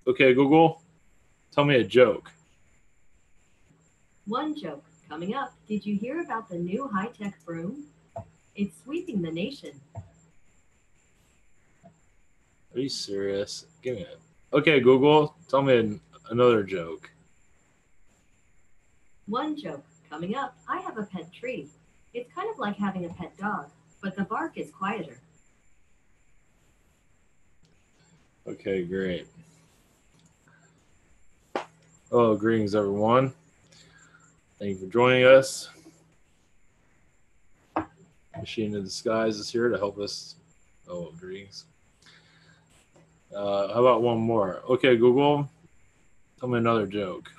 Okay, Google, tell me a joke. One joke coming up. Did you hear about the new high-tech broom? It's sweeping the nation. Are you serious? Give me it. Okay, Google, tell me another joke. One joke coming up. I have a pet tree. It's kind of like having a pet dog, but the bark is quieter. Okay, great. Oh, greetings, everyone. Thank you for joining us. Machine in Disguise is here to help us. Oh, greetings. How about one more? Okay, Google, tell me another joke.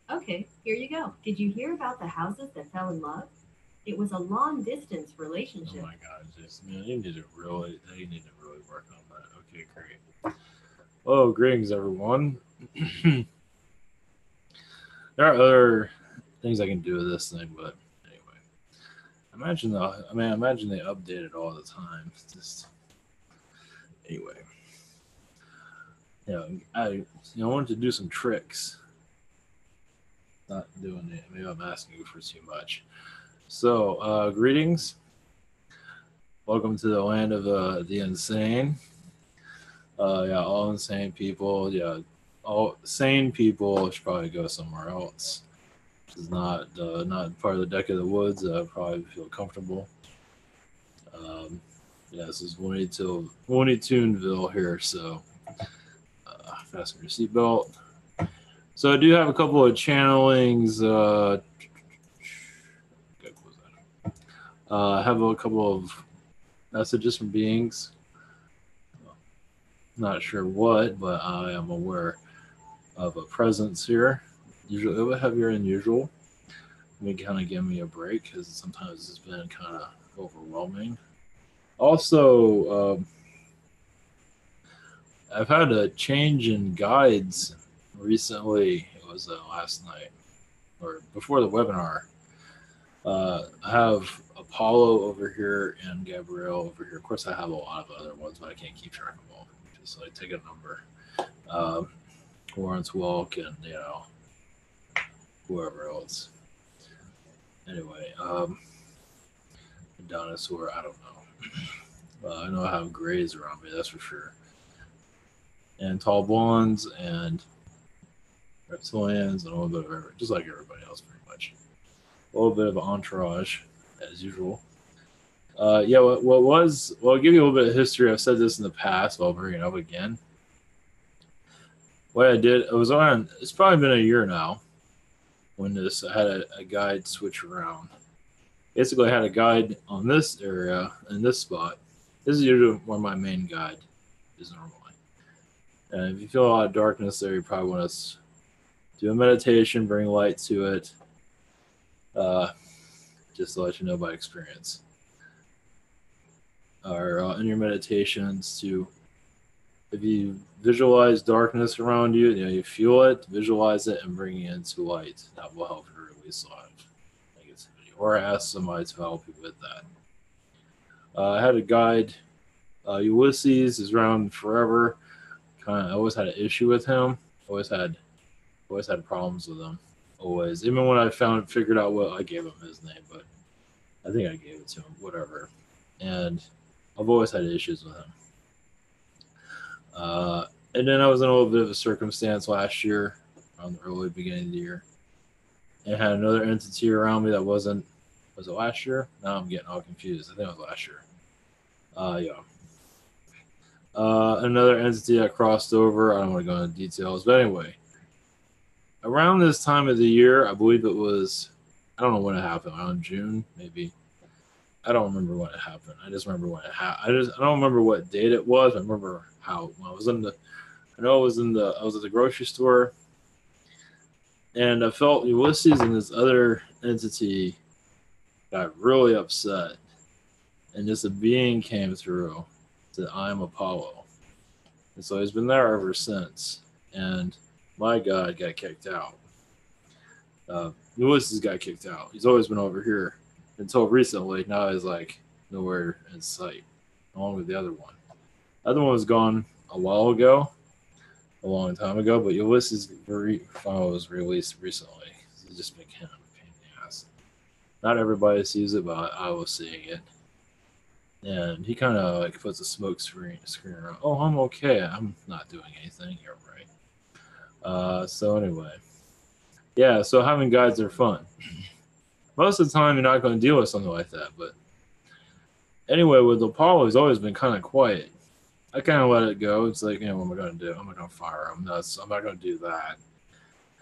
Okay, here you go. Did you hear about the houses that fell in love? It was a long distance Oh relationship. my God, just man, they need to really work on that. Okay, great. Oh, greetings, everyone. There are other things I can do with this thing, but anyway, imagine they update it all the time. It's just anyway, I wanted to do some tricks. Not doing it. Maybe I'm asking you for too much. So, greetings. Welcome to the land of the insane. Yeah, all insane people. Yeah, all sane people should probably go somewhere else. This is not part of the deck of the woods. I probably feel comfortable. Um, yeah, this is Looney Tuneville here. So, fasten your seatbelt. So I do have a couple of channelings. I have a couple of messages from beings. Not sure what, but I am aware of a presence here. Usually, a little bit heavier than usual. May kind of give me a break because sometimes it's been kind of overwhelming. Also, I've had a change in guides recently. It was last night or before the webinar. I have Apollo over here and Gabrielle over here. Of course, I have a lot of other ones, but I can't keep track of them all. Just like take a number. Um, Lawrence Welk and whoever else. Anyway, dinosaur. I don't know. I know I have grays around me. That's for sure. And tall blondes and reptilians and a little bit of everything, just like everybody else, pretty much. A little bit of entourage as usual. Yeah, I'll give you a little bit of history. I've said this in the past, but I'll bring it up again. What I did, it's probably been a year now when I had a guide switch around. Basically, I had a guide on this area and this spot. This is usually where my main guide is normally. And if you feel a lot of darkness there, you probably want to do a meditation, bring light to it, just to let you know by experience. Or in your meditations, if you visualize darkness around you, you feel it, visualize it, and bring it into light. That will help you release a lot of negativity. Or ask somebody to help you with that. I had a guide. Ulysses is around forever. I always had an issue with him. Always had problems with him. Always. Even when I figured out what I gave him his name, but I think I gave it to him. Whatever. And I've always had issues with him. And then I was in a little bit of a circumstance last year, around the early beginning of the year, and had another entity around me that wasn't. Was it last year? Now I'm getting all confused. I think it was last year. Yeah. Another entity that crossed over. I don't want to go into details, but anyway, around this time of the year, I believe it was. I don't know when it happened. Around June, maybe. I don't remember when it happened. I just remember when it happened. I don't remember what date it was. I remember how when I was in the. I know I was at the grocery store, and I felt Ulysses and this other entity got really upset, and just a being came through. Said, "I am Apollo," and so he's been there ever since. And my god got kicked out. Ulysses got kicked out. He's always been over here until recently. Now he's like nowhere in sight, along with the other one. The other one was gone a while ago. a long time ago, but Ulysses file was released recently. It's just been kind of a pain in the ass. Not everybody sees it, but I was seeing it. And he kind of like puts a smoke screen around. Oh, I'm okay. I'm not doing anything. You're right. So anyway, yeah. So having guides are fun. Most of the time, you're not going to deal with something like that. But anyway, with Apollo, he's always been kind of quiet. I kind of let it go. It's like, what am I going to do? I'm not going to fire him. I'm not going to do that.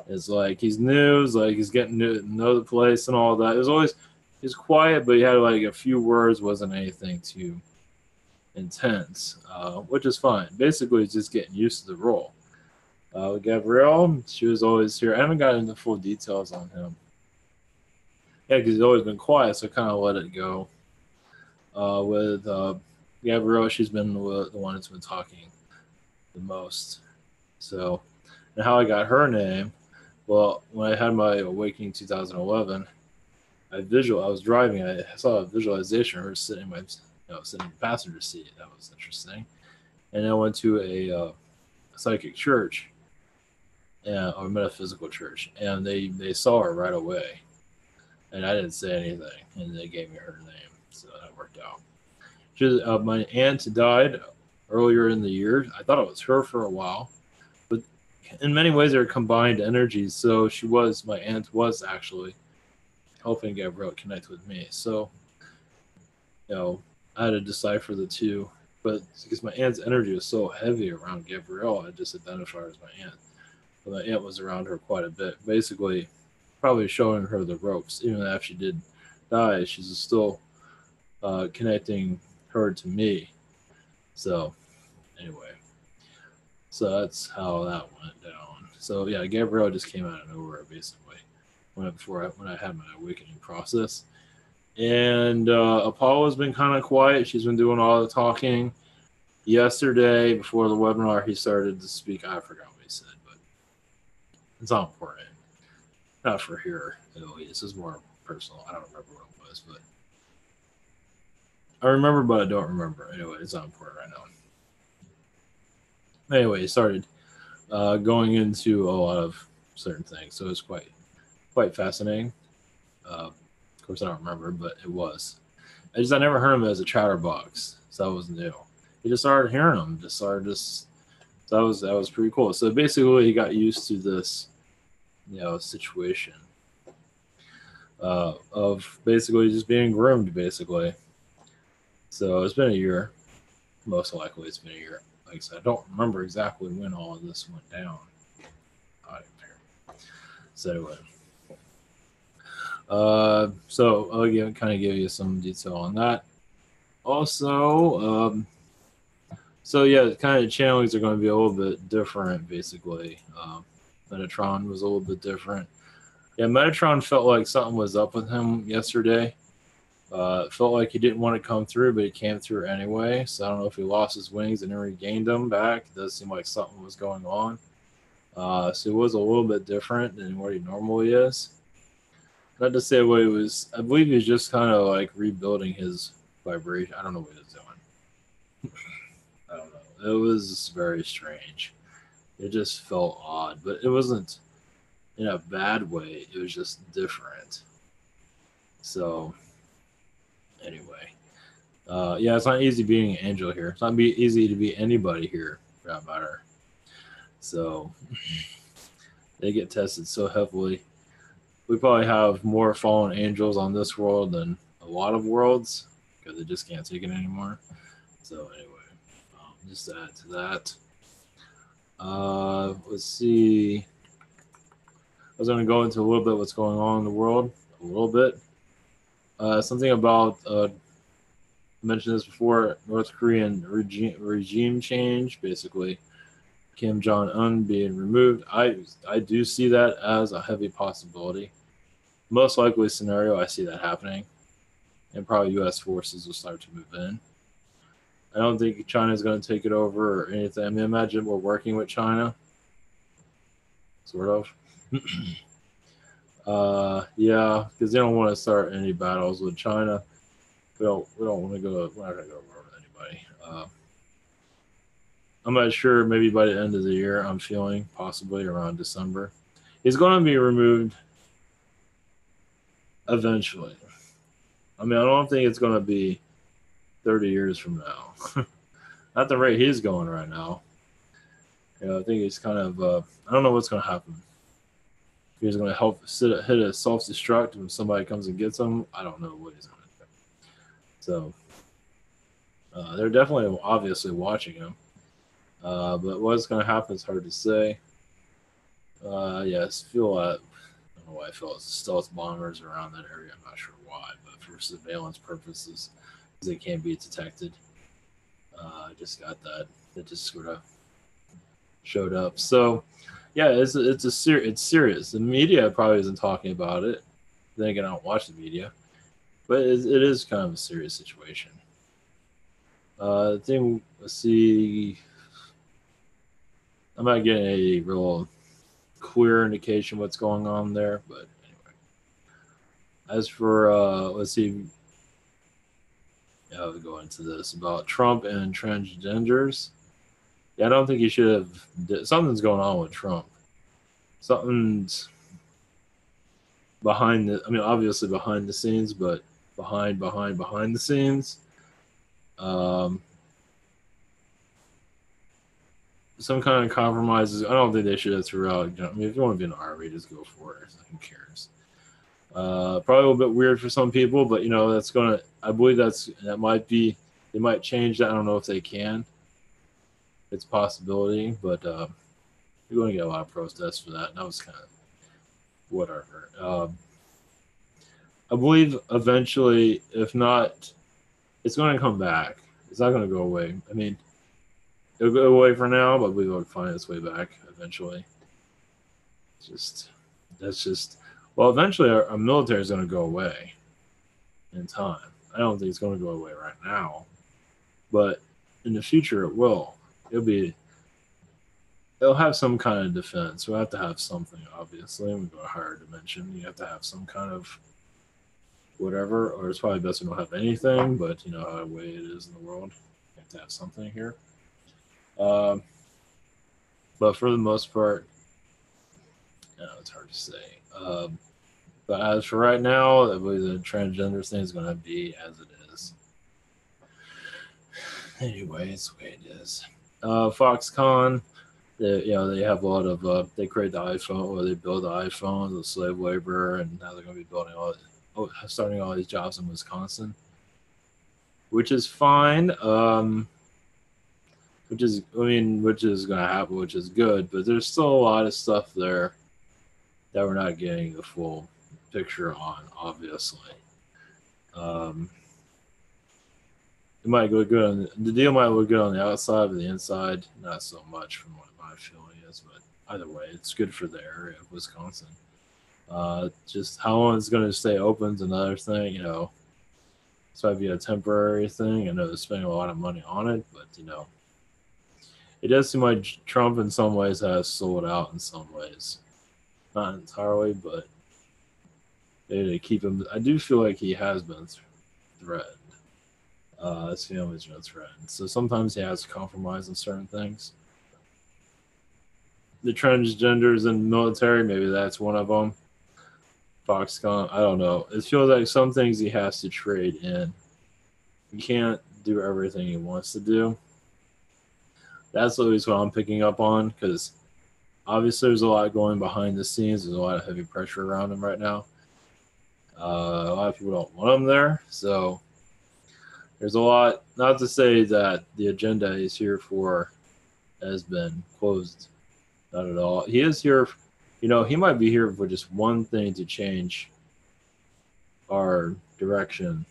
It's like he's new. It's like he's getting to know the place and all that. It was always he's quiet, but he had like a few words. Wasn't anything too intense, which is fine. Basically, it's just getting used to the role. Gabrielle, she was always here. I haven't gotten into full details on him. Yeah, because he's always been quiet, so I kind of let it go. With Gabrielle, she's been the one that's been talking the most. So, and how I got her name, well, when I had my awakening 2011, I was driving. I saw a visualization of her sitting in sitting in the passenger seat. That was interesting. And I went to a psychic church, or metaphysical church, and they saw her right away, and I didn't say anything, and they gave me her name, so that worked out. My aunt died earlier in the year. I thought it was her for a while, but in many ways they're combined energies. So my aunt was actually helping Gabrielle connect with me. So, I had to decipher the two, but because my aunt's energy was so heavy around Gabrielle, I just identified her as my aunt. But my aunt was around her quite a bit, basically probably showing her the ropes. Even after she did die, she's still connecting her to me. So anyway, so that's how that went down. So yeah, Gabrielle just came out of nowhere basically when I had my awakening process. And Apollo's been kind of quiet. She's been doing all the talking. Yesterday, before the webinar, he started to speak. I forgot what he said, but it's not important. Not for here, at least. This is more personal. I don't remember what it was, but I remember, but I don't remember. Anyway, it's not important right now. Anyway, he started going into a lot of certain things, so it's quite fascinating. Of course, I don't remember, but it was. I never heard him as a chatterbox, so that was new. He just started hearing him. So that was pretty cool. So basically, he got used to this, situation of basically just being groomed, basically. So it's been a year. Most likely, it's been a year. Like I said, I don't remember exactly when all of this went down. So anyway. So I'll kind of give you some detail on that. Also, so yeah, kind of channelings are going to be a little bit different, basically. Metatron was a little bit different. Yeah, Metatron felt like something was up with him yesterday. It felt like he didn't want to come through, but he came through anyway. So I don't know if he lost his wings and then regained them back. It does seem like something was going on. So it was a little bit different than what he normally is. Not to say what he was. I believe he's just kind of like rebuilding his vibration. I don't know what he's doing. I don't know. It was very strange. It just felt odd, but it wasn't in a bad way. It was just different. So, anyway, yeah, it's not easy being an angel here. It's not easy to be anybody here, for that matter. So, they get tested so heavily. We probably have more fallen angels on this world than a lot of worlds because they just can't take it anymore. So anyway, just to add to that. Let's see. I was going to go into a little bit what's going on in the world. A little bit. Something about, I mentioned this before, North Korean regime change, basically. Kim Jong-un being removed. I do see that as a heavy possibility. Most likely scenario, I see that happening. And probably U.S. forces will start to move in. I don't think China is going to take it over or anything. I mean, imagine we're working with China. Sort of. Yeah, because they don't want to start any battles with China. We don't want to go. We're not going to go over with anybody. I'm not sure. Maybe by the end of the year, I'm feeling possibly around December. He's going to be removed eventually. I mean, I don't think it's going to be 30 years from now. Not the rate he's going right now. I think he's kind of. I don't know what's going to happen. If he's going to hit a self-destruct when somebody comes and gets him, I don't know what he's going to do. So they're definitely obviously watching him. But what's going to happen is hard to say. Yes, feel I don't know why I feel it's stealth bombers around that area. I'm not sure why, but for surveillance purposes, because they can't be detected. I just got that. It just sort of showed up. So, yeah, it's serious. The media probably isn't talking about it. Then again, I don't watch the media, but it is kind of a serious situation. I think let's see. I'm not getting a real clear indication what's going on there, but anyway. As for let's see, I'll go into this about Trump and transgenders. Yeah, I don't think he should have. Something's going on with Trump. Something's behind the. I mean, obviously behind the scenes, but behind the scenes. Um, some kind of compromises. I don't think they should have threw out. I mean, if you want to be in the army, just go for it. Who cares? Probably a little bit weird for some people, but that's gonna. I believe that might be. They might change that. I don't know if they can. It's a possibility, but you're going to get a lot of protests for that. And that was kind of whatever. I believe eventually, if not, it's going to come back. It's not going to go away. I mean, it'll go away for now, but we will find its way back eventually. Well, eventually our military is going to go away in time. I don't think it's going to go away right now, but in the future it will. It'll have some kind of defense. We'll have to have something, obviously. We go a higher dimension. You have to have some kind of whatever, or it's probably best we don't have anything, but you know how the way it is in the world. You have to have something here. But for the most part, it's hard to say. But as for right now, I believe the transgender thing is going to be as it is. Anyway, it's the way it is. Foxconn, they have a lot of they create the iPhone, or they build the iPhones with slave labor, and now they're going to be starting all these jobs in Wisconsin, which is fine. Which is going to happen, which is good, but there's still a lot of stuff there that we're not getting the full picture on, obviously. It might look good the deal might look good on the outside, but the inside, not so much from what my feeling is. But either way, it's good for the area of Wisconsin. Just how long it's going to stay open is another thing. This might be a temporary thing. I know they're spending a lot of money on it, but it does seem like Trump in some ways has sold out in some ways. Not entirely, but they keep him. I do feel like he has been threatened. His family's been threatened. So sometimes he has to compromise on certain things. The transgenders in the military, maybe that's one of them. Foxconn, I don't know. It feels like some things he has to trade in. He can't do everything he wants to do. That's always what I'm picking up on, because obviously there's a lot going behind the scenes. There's a lot of heavy pressure around him right now. A lot of people don't want him there, so there's a lot. Not to say that the agenda he's here for has been closed. Not at all. He is here. He might be here for just one thing to change our direction,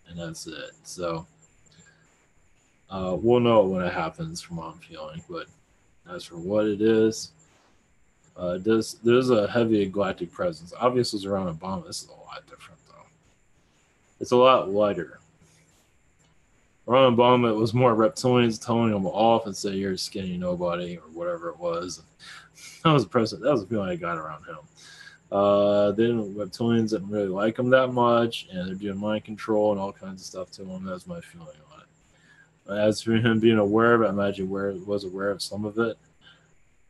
and that's it. So we'll know when it happens, from what I'm feeling. But as for what it is, there's a heavy galactic presence. Obviously, it's around Obama. This is a lot different, though. It's a lot lighter. Around Obama, it was more reptilians telling him off and say you're a skinny nobody or whatever it was. That was the feeling I got around him. Reptilians didn't really like him that much, and they're doing mind control and all kinds of stuff to him. That's my feeling on it. As for him being aware of it, I imagine was aware of some of it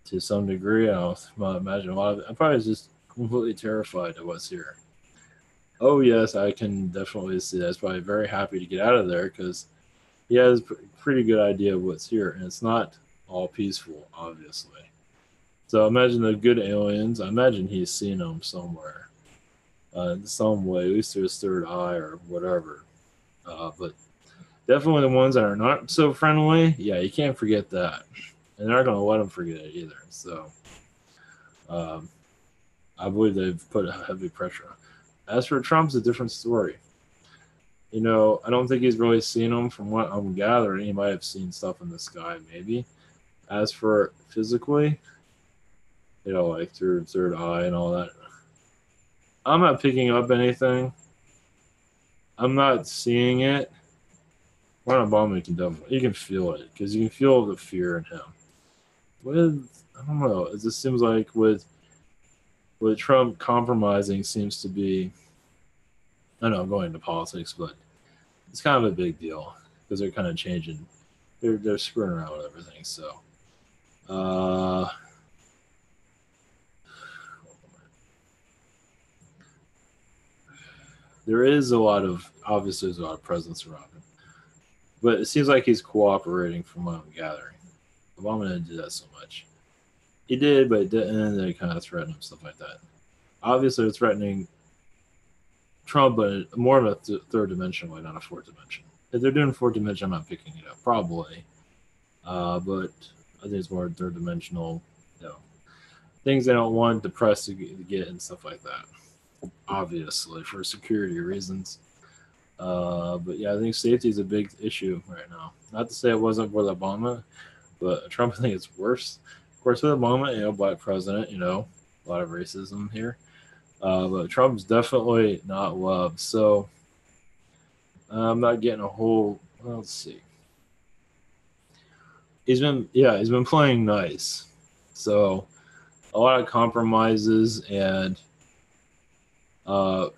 to some degree. I imagine a lot of it. I'm probably just completely terrified of what's here. Oh yes, I can definitely see that. He's probably very happy to get out of there because he has a pretty good idea of what's here, and it's not all peaceful, obviously. So imagine the good aliens. I imagine he's seen them somewhere, in some way, at least through his third eye or whatever. But definitely the ones that are not so friendly, yeah, you can't forget that, and they're not going to let him forget it either. So um, I believe they've put heavy pressure on. As for Trump's a different story. I don't think he's really seen them from what I'm gathering. He might have seen stuff in the sky, maybe. As for physically, like through third eye and all that, I'm not picking up anything. I'm not seeing it. Ron Obama can definitely, you can feel it because you can feel the fear in him. I don't know. It just seems like with Trump compromising seems to be, I know I'm going into politics, but it's kind of a big deal because they're kind of changing. They're screwing around with everything. So, uh, there is obviously there's a lot of presence around him, but it seems like he's cooperating from what I'm gathering. Obama didn't do that so much. He did, but it didn't. And they kind of threatened him, stuff like that. Obviously, it's threatening Trump, but more of a third dimension way, not a fourth dimension. If they're doing fourth dimension, I'm not picking it up, probably. But I think it's more third dimensional, things they don't want the press to get and stuff like that. Obviously, for security reasons. But yeah, I think safety is a big issue right now. Not to say it wasn't with Obama, but Trump, I think it's worse. Of course, with Obama, black president, a lot of racism here. But Trump's definitely not loved. So I'm not getting a whole. Well, let's see. He's been playing nice. So a lot of compromises, and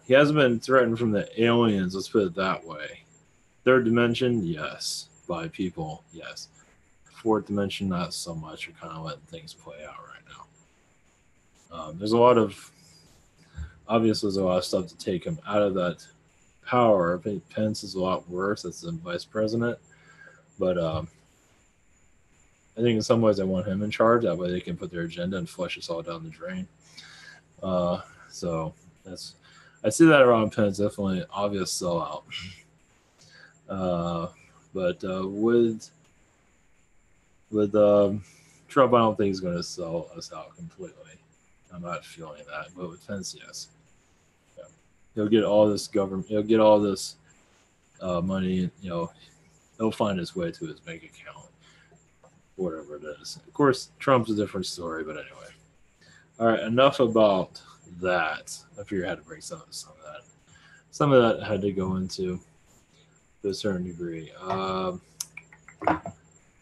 he hasn't been threatened from the aliens. Let's put it that way. Third dimension, yes. By people, yes. Fourth dimension, not so much. We're kind of letting things play out right now. There's a lot of stuff to take him out of that power. I think Pence is a lot worse as the vice president, but I think in some ways I want him in charge. That way they can put their agenda and flush us all down the drain. So I see that around Pence, definitely obvious sellout. But with Trump, I don't think he's going to sell us out completely. I'm not feeling that, but with Pence, yes. Yeah. He'll get all this government. He'll get all this money. He'll find his way to his bank account, whatever it is. Of course, Trump's a different story, but anyway. All right, enough about that. I figured I had to bring some of that. Some of that had to go into to a certain degree. All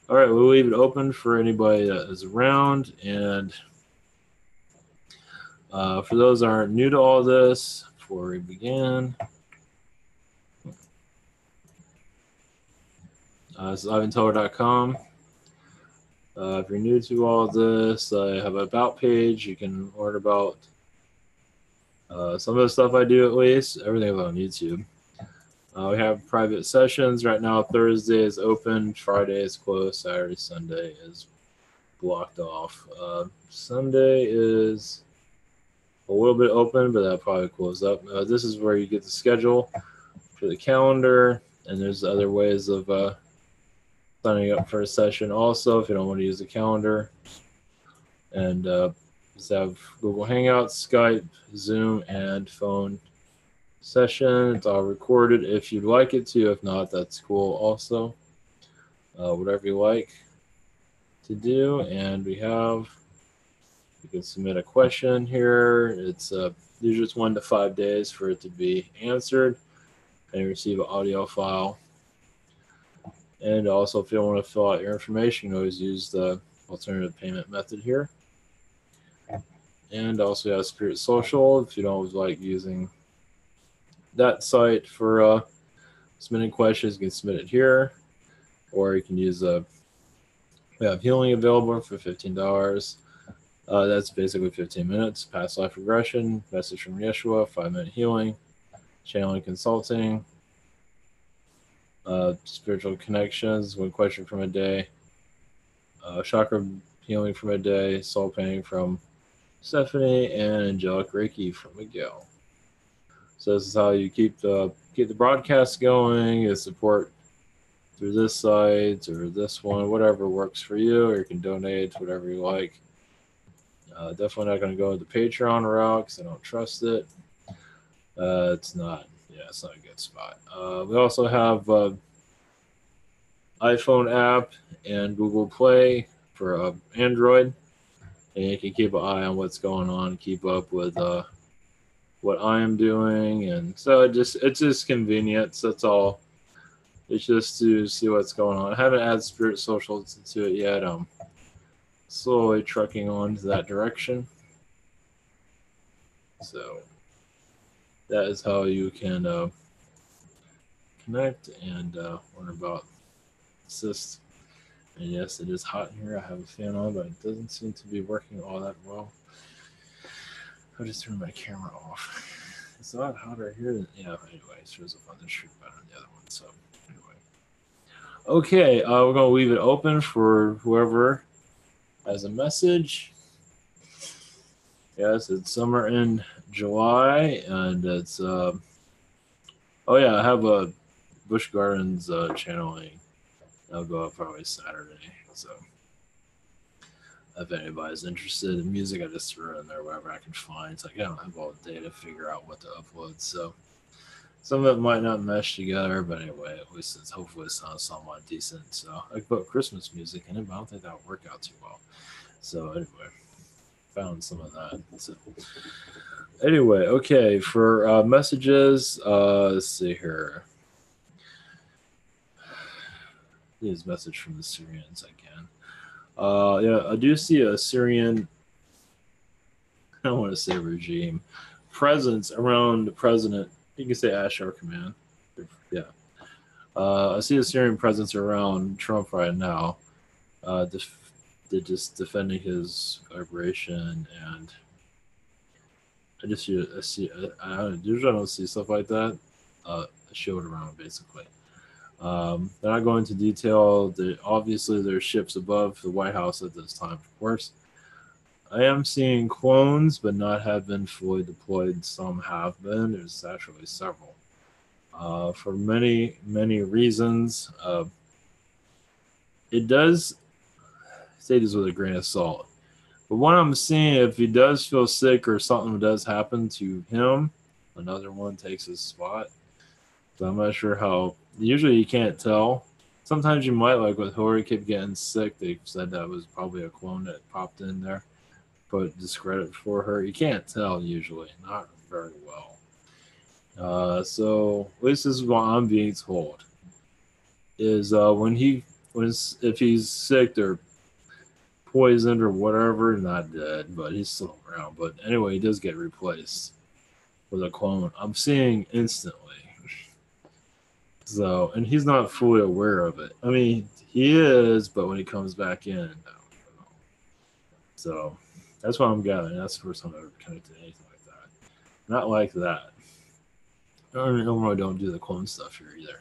right, we'll leave it open for anybody that is around. And for those that aren't new to all this, before we begin, this is ivanteller.com. If you're new to all this, I have an about page. You can learn about some of the stuff I do, at least. Everything about on YouTube. We have private sessions. Right now, Thursday is open. Friday is closed. Saturday, Sunday is blocked off. Sunday is a little bit open, but that'll probably close up. This is where you get the schedule for the calendar, and there's other ways of signing up for a session also if you don't want to use the calendar. And just have Google Hangouts, Skype, Zoom, and phone session. It's all recorded if you'd like it to. If not, that's cool also. Whatever you like to do. And you can submit a question here. It's usually it's 1 to 5 days for it to be answered, and you receive an audio file. And also, if you don't want to fill out your information, you can always use the alternative payment method here. And also, you have Spirit Social if you don't like using that site for submitting questions. You can submit it here, or you can use we have healing available for $15. That's basically 15 minutes. Past life regression, message from Yeshua, 5-minute healing, channeling consulting, spiritual connections, one question from a day, chakra healing from a day, soul painting from Stephanie, and angelic Reiki from Miguel. So this is how you keep the broadcast going. You support through this site or this one, whatever works for you, or you can donate whatever you like. Definitely not going to go the Patreon route because I don't trust it. It's not a good spot. We also have iPhone app and Google Play for Android, and you can keep an eye on what's going on, keep up with what I am doing, and so it's just convenience. That's all. It's just to see what's going on. I haven't added Spirit Social to it yet. I'm slowly trucking on to that direction. So that is how you can connect and learn about assist. And yes, it is hot in here. I have a fan on, but it doesn't seem to be working all that well. I'll just turn my camera off. It's a lot hotter here. Yeah, anyway, it shows up on the street better than the other one. So anyway. Okay, we're going to leave it open for whoever has a message. Yes, it's summer in July, and it's oh yeah, I have a Busch Gardens channeling. That'll go up probably Saturday. So if anybody's interested in music, I just throw it in there wherever I can find. It's like I don't have all day to figure out what to upload, so some of it might not mesh together, but anyway, at least hopefully it sounds somewhat decent. So I could put Christmas music in it, but I don't think that would work out too well. So anyway, found some of that. So anyway, okay, for messages, let's see here. His message from the Syrians again. Yeah, I do see a Syrian, I don't want to say regime, presence around the president. You can say Ashtar command. Yeah. I see a Syrian presence around Trump right now. They're just defending his operation, and I usually I don't see stuff like that. A shield around basically. They're not going into detail. Obviously, there's ships above the White House at this time, of course. I am seeing clones, but not have been fully deployed. Some have been. There's actually several. For many, many reasons. It does say this with a grain of salt. But what I'm seeing, if he does feel sick or something does happen to him, another one takes his spot. So I'm not sure how. Usually you can't tell. Sometimes you might, like with Hillary kept getting sick. They said that was probably a clone that popped in there, put discredit for her. You can't tell usually, not very well. So at least this is what I'm being told. Is if he's sick or poisoned or whatever, not dead, but he's still around. But anyway, he does get replaced with a clone. I'm seeing instantly. So, and he's not fully aware of it. I mean, he is, but when he comes back in, I don't know. So, that's what I'm gathering. That's the first time I've ever connected to anything like that. Not like that. I normally don't do the clone stuff here either.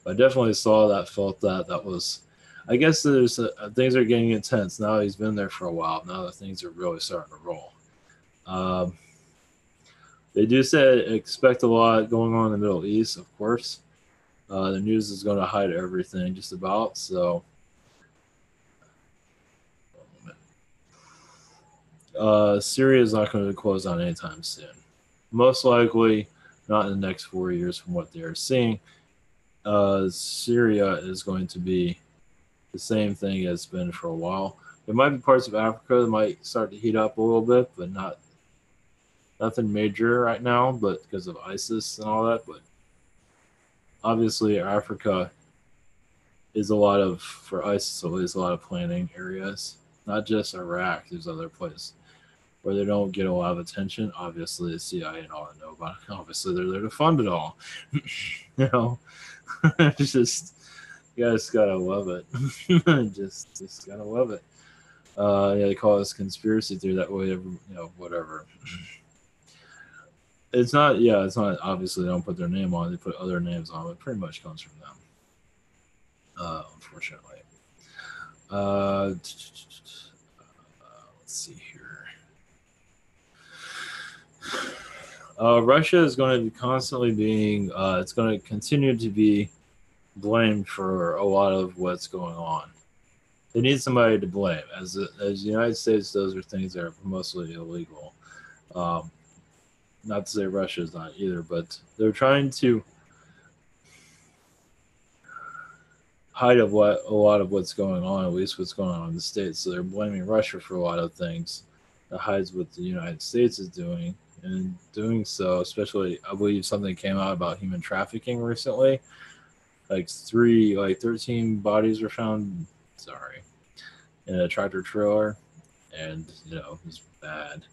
But I definitely saw that, felt that. That was, I guess there's things are getting intense. Now he's been there for a while. Now that things are really starting to roll. They do say expect a lot going on in the Middle East, of course. The news is going to hide everything just about. So Syria is not going to close down anytime soon. Most likely not in the next 4 years from what they're seeing. Syria is going to be the same thing it's been for a while. There might be parts of Africa that might start to heat up a little bit, but nothing major right now, but because of ISIS and all that. But obviously, Africa is for ISIS, so there's a lot of planning areas. Not just Iraq, there's other places where they don't get a lot of attention. Obviously, the CIA and all that know about it. Obviously, they're there to fund it all. You know, it's just, You guys gotta love it. just gotta love it. Yeah, they call this conspiracy theory that way. Whatever. It's not. Yeah, it's not. Obviously, they don't put their name on. They put other names on. It pretty much comes from them. Unfortunately. Let's see here. Russia is going to be constantly being. It's going to continue to be blamed for a lot of what's going on. They need somebody to blame. As the United States, those are things that are mostly illegal. Um, Not to say Russia is not either, but they're trying to hide a lot of what's going on, at least what's going on in the States. So they're blaming Russia for a lot of things that hides what the United States is doing. And in doing so, especially, I believe something came out about human trafficking recently. Like 13 bodies were found, sorry, in a tractor trailer. And, it's bad.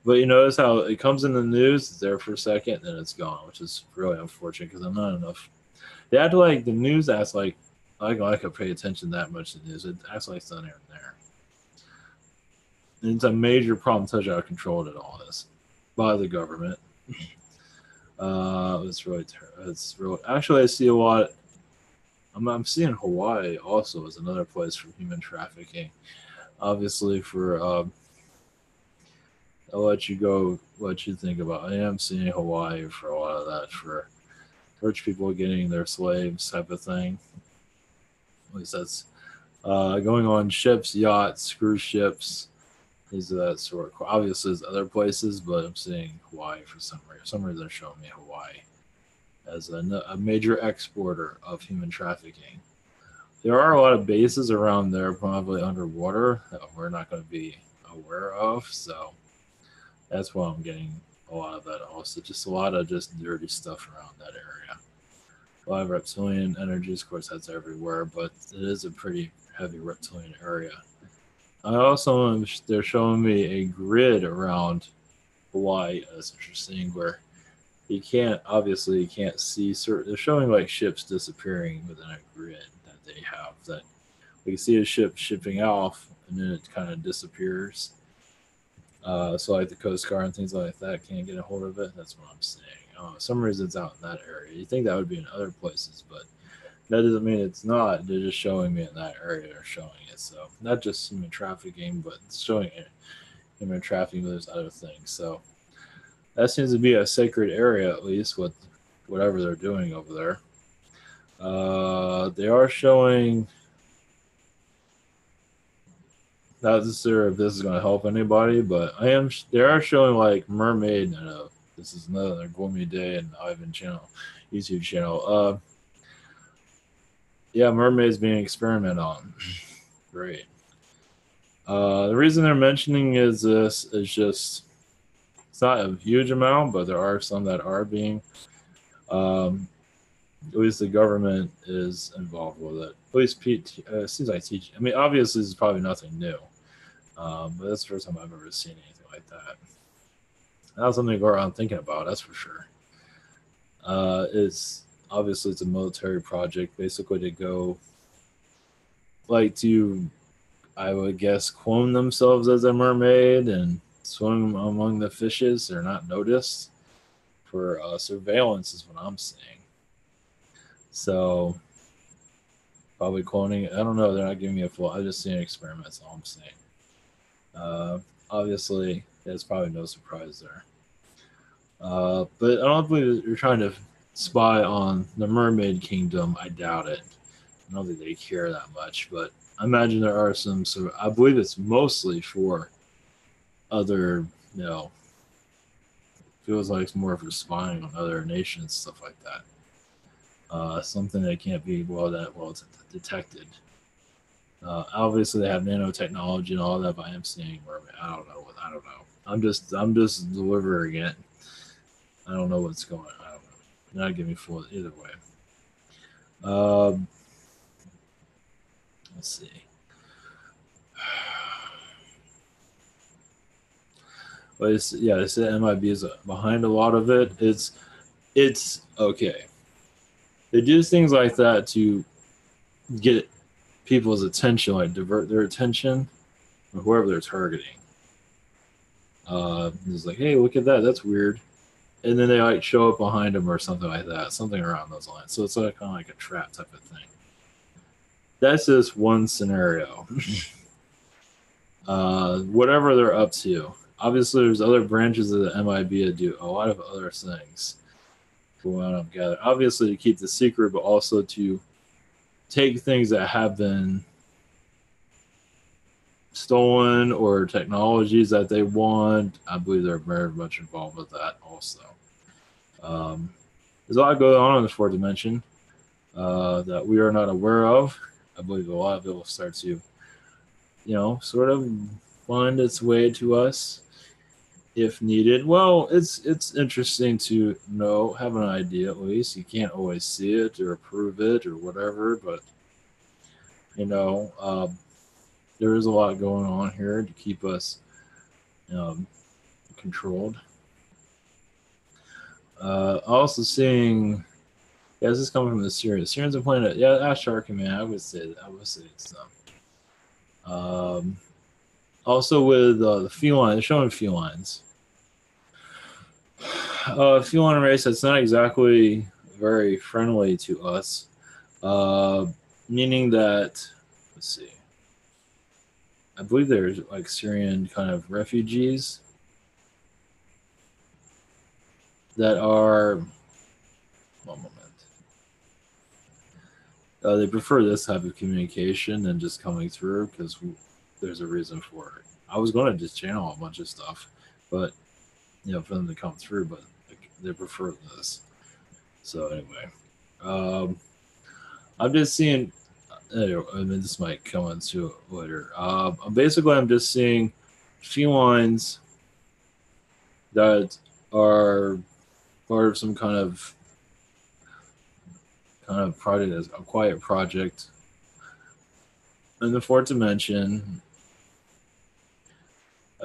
But you notice how it comes in the news, it's there for a second, then it's gone, which is really unfortunate because I'm not enough. They act like the news acts like I could pay attention that much to the news. It acts like it's not even there. And it's a major problem touch out of control at all this by the government. It's really actually I see a lot. I'm seeing Hawaii also as another place for human trafficking. Obviously, for I'll let you go. What you think about? I am seeing Hawaii for a lot of that for rich people getting their slaves type of thing. At least that's going on ships, yachts, cruise ships. These are that sort. Obviously, there's other places, but I'm seeing Hawaii for some reason. Some reason they're showing me Hawaii as a major exporter of human trafficking. There are a lot of bases around there, probably underwater, that we're not going to be aware of. So that's why I'm getting a lot of that. Also, just a lot of just dirty stuff around that area. A lot of reptilian energies, of course, that's everywhere, but it is a pretty heavy reptilian area. I also they're showing me a grid around Hawaii. That's interesting. Where you can't see certain. They're showing like ships disappearing within a grid that they have. That we can see a ship shipping off, and then it kind of disappears. So like the Coast Guard and things like that can't get a hold of it. That's what I'm saying. Some reason it's out in that area. You think that would be in other places, but that doesn't mean it's not. They're just showing me in that area. They're showing it. So not just human trafficking, but it's showing it. Human trafficking. There's other things. So that seems to be a sacred area, at least with whatever they're doing over there. They are showing. Not sure if this is going to help anybody, but They are showing like mermaid. No, this is another Gourmet Day and Ivan channel, YouTube channel. Yeah, mermaids being experimented on. Great. The reason they're mentioning is this is just it's not a huge amount, but there are some that are being. At least the government is involved with it. At least Pete seems like teaching. I mean, obviously, this is probably nothing new, but that's the first time I've ever seen anything like that. That was something to go around thinking about. That's for sure. It's obviously it's a military project, basically to go like to, I would guess, clone themselves as a mermaid and swim among the fishes. They're not noticed for surveillance, is what I'm saying. So probably cloning. I don't know. They're not giving me a full. I just seen experiments. All I'm saying. Obviously, there's probably no surprise there. But I don't believe you're trying to spy on the Mermaid Kingdom. I doubt it. I don't think they care that much. But I imagine there are some. So I believe it's mostly for other. Feels like it's more for spying on other nations, stuff like that. Something that can't be well detected. Obviously, they have nanotechnology and all that, but I am seeing where I don't know. I'm just delivering it. I don't know what's going on. I don't know. They're not giving me full either way. Let's see. But they said MIB is behind a lot of it. It's okay. They do things like that to get people's attention, like divert their attention, or whoever they're targeting. It's like, hey, look at that, that's weird, and then they like show up behind them or something like that, something around those lines. So it's like kind of like a trap type of thing. That's just one scenario. Whatever they're up to. Obviously, there's other branches of the MIB that do a lot of other things. From what I'm gathering, obviously to keep the secret, but also to take things that have been stolen or technologies that they want. I believe they're very much involved with that also. There's a lot going on in the fourth dimension that we are not aware of. I believe a lot of it will start to, sort of find its way to us if needed. Well, it's interesting to know, have an idea at least. You can't always see it or prove it or whatever, but there is a lot going on here to keep us controlled. Also seeing, this is coming from the Syrians. Syrians are playing it. Yeah, Ashtar Command. I would say that. I would say it's them. Also with the feline, showing felines. Feline race that's not exactly very friendly to us. Meaning that, let's see, I believe there's like Syrian kind of refugees that are, one moment. They prefer this type of communication than just coming through because there's a reason for it. I was going to just channel a bunch of stuff, but for them to come through, but they prefer this. So anyway, I'm just seeing. This might come into it later. Basically, I'm just seeing felines that are part of some kind of project, as a quiet project in the fourth dimension.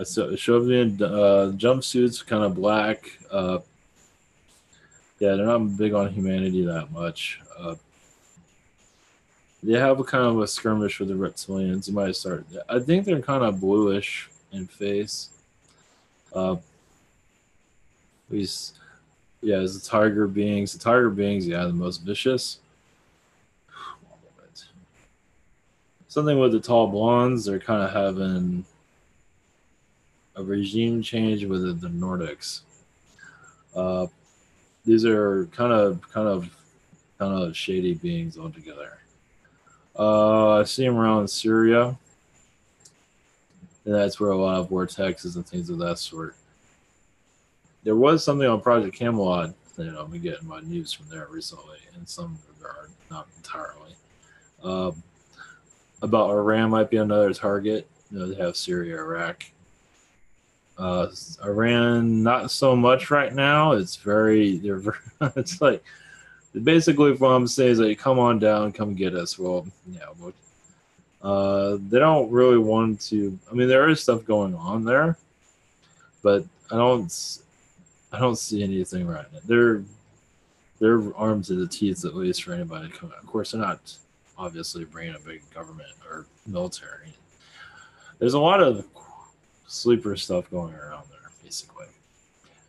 So it showed me in jumpsuits, kind of black. Yeah, they're not big on humanity that much. They have a kind of a skirmish with the reptilians. You might start. I think they're kind of bluish in face. These, as the tiger beings. The tiger beings, the most vicious. Something with the tall blondes. They're kind of having a regime change with the Nordics. These are kind of shady beings altogether. I see them around Syria, and that's where a lot of vortexes and things of that sort. There was something on Project Camelot. I've been getting my news from there recently, in some regard, not entirely. About Iran might be another target. They have Syria, Iraq. Iran, not so much right now. It's it's like, basically what I'm saying is like, come on down, come get us. Well, they don't really want to. I mean, there is stuff going on there, but I don't see anything right now. They're armed to the teeth, at least for anybody to come out. Of course, they're not obviously bringing a big government or military. There's a lot of sleeper stuff going around there, basically.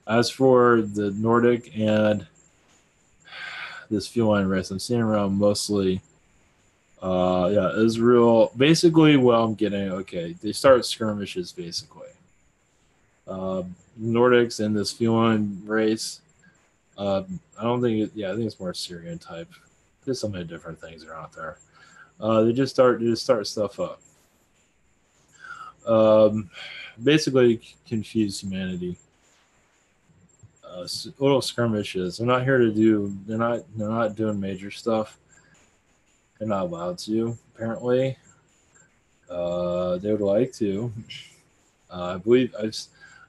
As for the Nordic and this feline race, I'm seeing around mostly, Israel. Basically, what I'm getting, they start skirmishes, basically. Nordics and this feline race. I don't think I think it's more Syrian type. There's so many different things that are out there. They just start stuff up. Basically confuse humanity. Little skirmishes. They're not here to do. They're not doing major stuff. They're not allowed to. Apparently, they would like to. I believe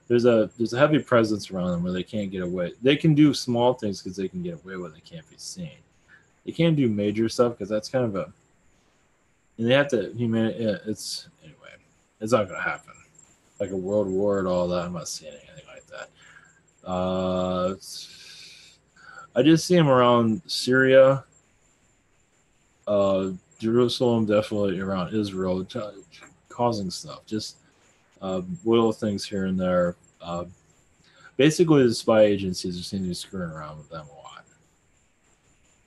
there's a heavy presence around them where they can't get away. They can do small things because they can get away with. They can't be seen. They can't do major stuff because that's kind of a. And they have to humanity. Yeah, it's not going to happen. Like a world war and all that. I'm not seeing anything like that. I just see them around Syria, Jerusalem, definitely around Israel, causing stuff. Just little things here and there. Basically, the spy agencies are seem to be screwing around with them a lot.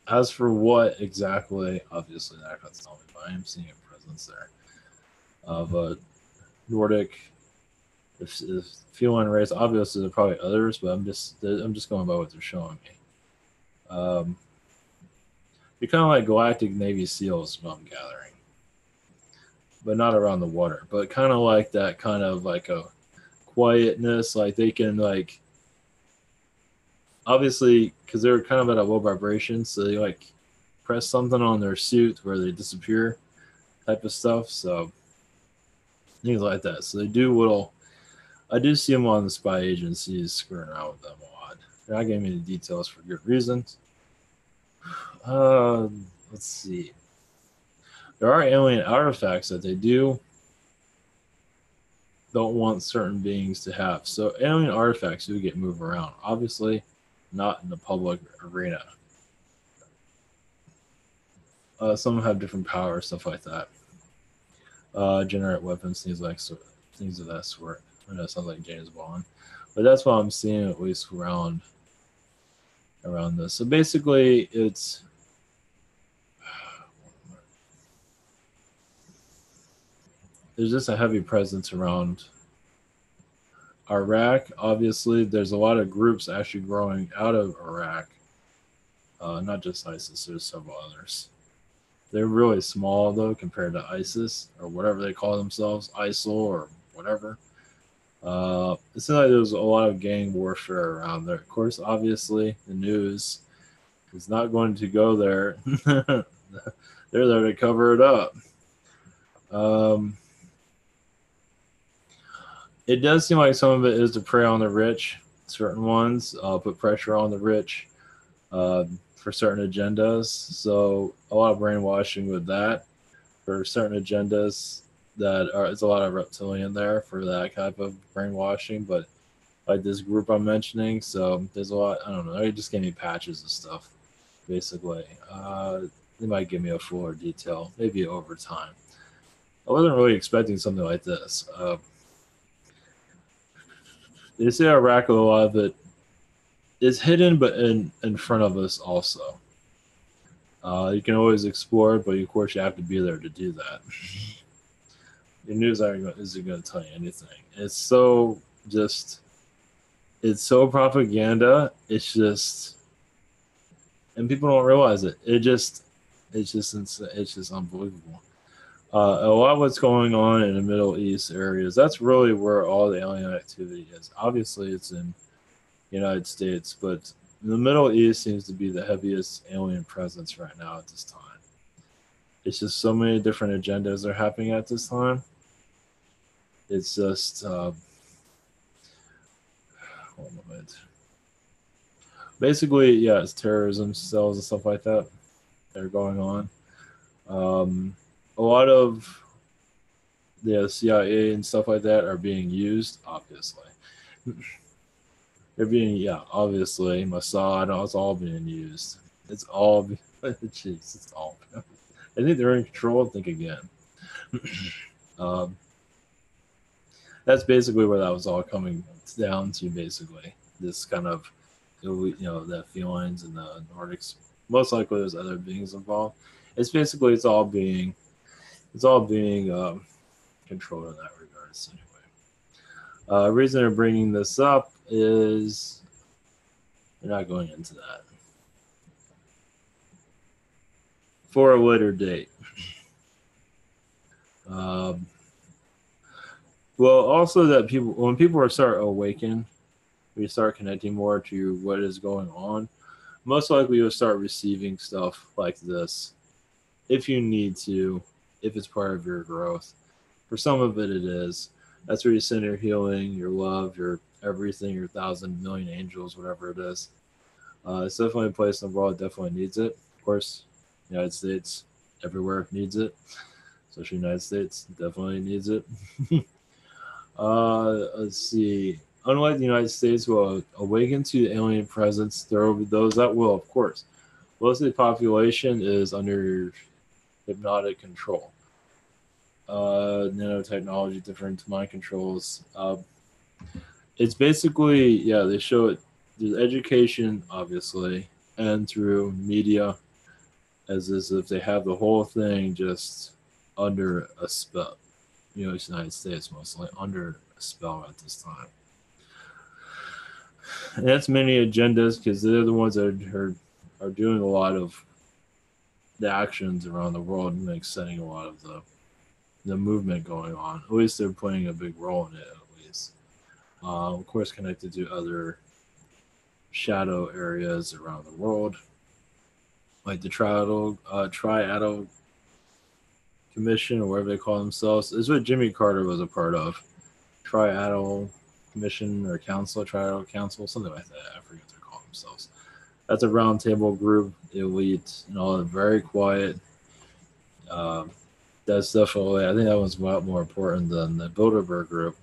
As for what exactly, obviously, they're not going to tell me, but I am seeing a presence there of a Nordic. If feline race, obviously there are probably others, but I'm just going by what they're showing me. You're kind of like Galactic Navy SEALs, what I'm gathering, but not around the water. But kind of like that, kind of like a quietness, like they can like obviously because they're kind of at a low vibration, so they like press something on their suit where they disappear, type of stuff. So things like that. So they do little. I do see them on the spy agencies screwing around with them a lot. They're not giving me the details for good reasons. Let's see. There are alien artifacts that they don't want certain beings to have. So alien artifacts do get moved around. Obviously, not in the public arena. Some have different powers, stuff like that. Generate weapons, things of that sort. I know it sounds like James Bond, but that's what I'm seeing at least around this. So basically, it's there's just a heavy presence around Iraq. Obviously, there's a lot of groups actually growing out of Iraq. Not just ISIS, there's several others. They're really small though compared to ISIS or whatever they call themselves, ISIL or whatever. It seems like there's a lot of gang warfare around there. Of course, obviously, the news is not going to go there. They're there to cover it up. It does seem like some of it is to prey on the rich. Certain ones put pressure on the rich for certain agendas. So a lot of brainwashing with that for certain agendas. It's a lot of reptilian there for that type of brainwashing. But like this group I'm mentioning, so there's a lot. I don't know. They just gave me patches of stuff, basically. They might give me a fuller detail, maybe over time. I wasn't really expecting something like this. They say Iraq, a lot of it is hidden, but in front of us also. You can always explore it, but of course you have to be there to do that. Your news isn't going to tell you anything. It's so propaganda. It's just, and people don't realize it. It's just unbelievable. A lot of what's going on in the Middle East areas, that's really where all the alien activity is. Obviously, it's in the United States, but the Middle East seems to be the heaviest alien presence right now at this time. It's just so many different agendas are happening at this time. It's just, one moment. Basically, yeah, it's terrorism cells and stuff like that that are going on. A lot of the CIA and stuff like that are being used, obviously. They're being, obviously, Mossad, it's all being used. It's all, jeez, it's all. I think they're in control. Think again. That's basically where that was all coming down to. Basically, this kind of, the felines and the Nordics. Most likely, there's other beings involved. It's all being controlled in that regards. Anyway, reason they're bringing this up is they're not going into that for a later date. Well, also that when people start awaken, we start connecting more to what is going on. Most likely, you'll start receiving stuff like this if you need to, if it's part of your growth. For some of it, it is. That's where you send your healing, your love, your everything, your 1,000,000,000 angels, whatever it is. It's definitely a place in the world that definitely needs it. Of course, United States, everywhere needs it. Especially United States, definitely needs it. Let's see. Unlike the United States, will awaken to alien presence. There will be those that will, of course. Most of the population is under hypnotic control. Nanotechnology, different mind controls. It's basically, yeah, they show it through education, obviously, and through media, as if they have the whole thing just under a spell. United States mostly under a spell at this time. And that's many agendas because they're the ones that are doing a lot of the actions around the world and like setting a lot of the movement going on. At least they're playing a big role in it. At least, of course, connected to other shadow areas around the world, like the triadal commission or whatever they call themselves. It's what Jimmy Carter was a part of. Triadal commission or council, triadal council, something like that. I forget what they call themselves. That's a round table group, elite, and all very quiet. That's definitely, I think that one's a lot more important than the Bilderberg group.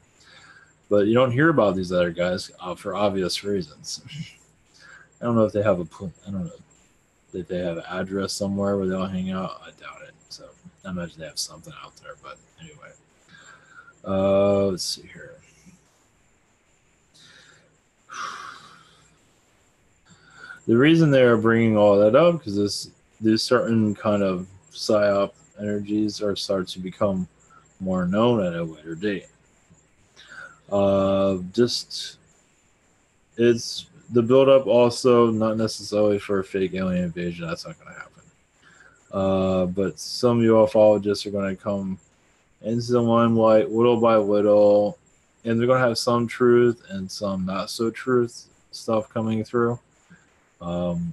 But you don't hear about these other guys for obvious reasons. I don't know if they have I don't know if they have an address somewhere where they all hang out. I doubt it. So I imagine they have something out there. But anyway, let's see here. The reason they are bringing all that up because these certain kind of psyop energies are start to become more known at a later date. Just it's the build up also not necessarily for a fake alien invasion. That's not going to happen. But some ufologists are going to come into the limelight little by little, and they're going to have some truth and some not so truth stuff coming through. And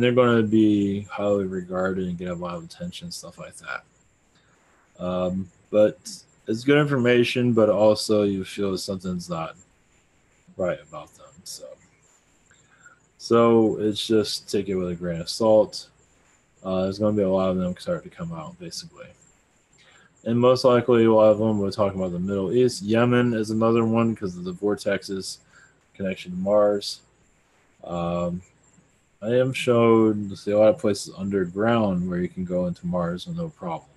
they're going to be highly regarded and get a lot of attention, stuff like that. But it's good information, but also you feel something's not right about them. So it's just take it with a grain of salt. There's going to be a lot of them start to come out, basically. And most likely, a lot of them, we're talking about the Middle East. Yemen is another one because of the vortexes connection to Mars. I am showed a lot of places underground where you can go into Mars with no problem.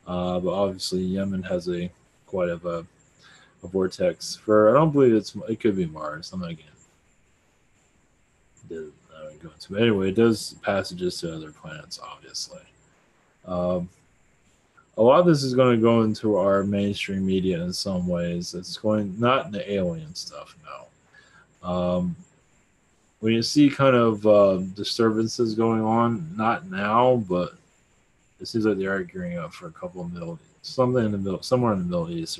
But obviously, Yemen has quite of a vortex. I don't believe it could be Mars. I'm not again. Go into. But anyway, it does passages to other planets, obviously. A lot of this is going to go into our mainstream media in some ways. It's going not the alien stuff, no. When you see kind of disturbances going on, not now, but it seems like they are gearing up for a couple of somewhere in the Middle East.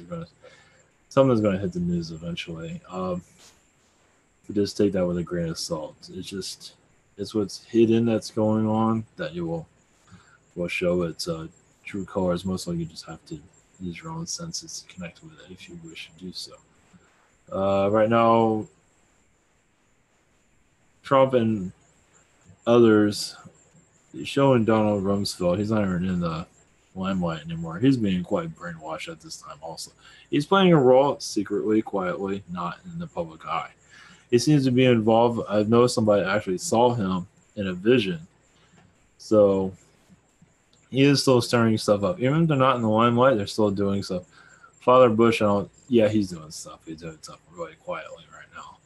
Something's going to hit the news eventually. Just take that with a grain of salt. It's what's hidden that's going on that you will show its true colors. Most likely, you just have to use your own senses to connect with it if you wish to do so. Right now, Trump and others showing Donald Rumsfeld, he's not even in the limelight anymore. He's being quite brainwashed at this time also. He's playing a role secretly, quietly, not in the public eye. He seems to be involved. I've noticed somebody actually saw him in a vision. So he is still stirring stuff up. Even if they're not in the limelight, they're still doing stuff. Father Bush, he's doing stuff. He's doing stuff really quietly right now.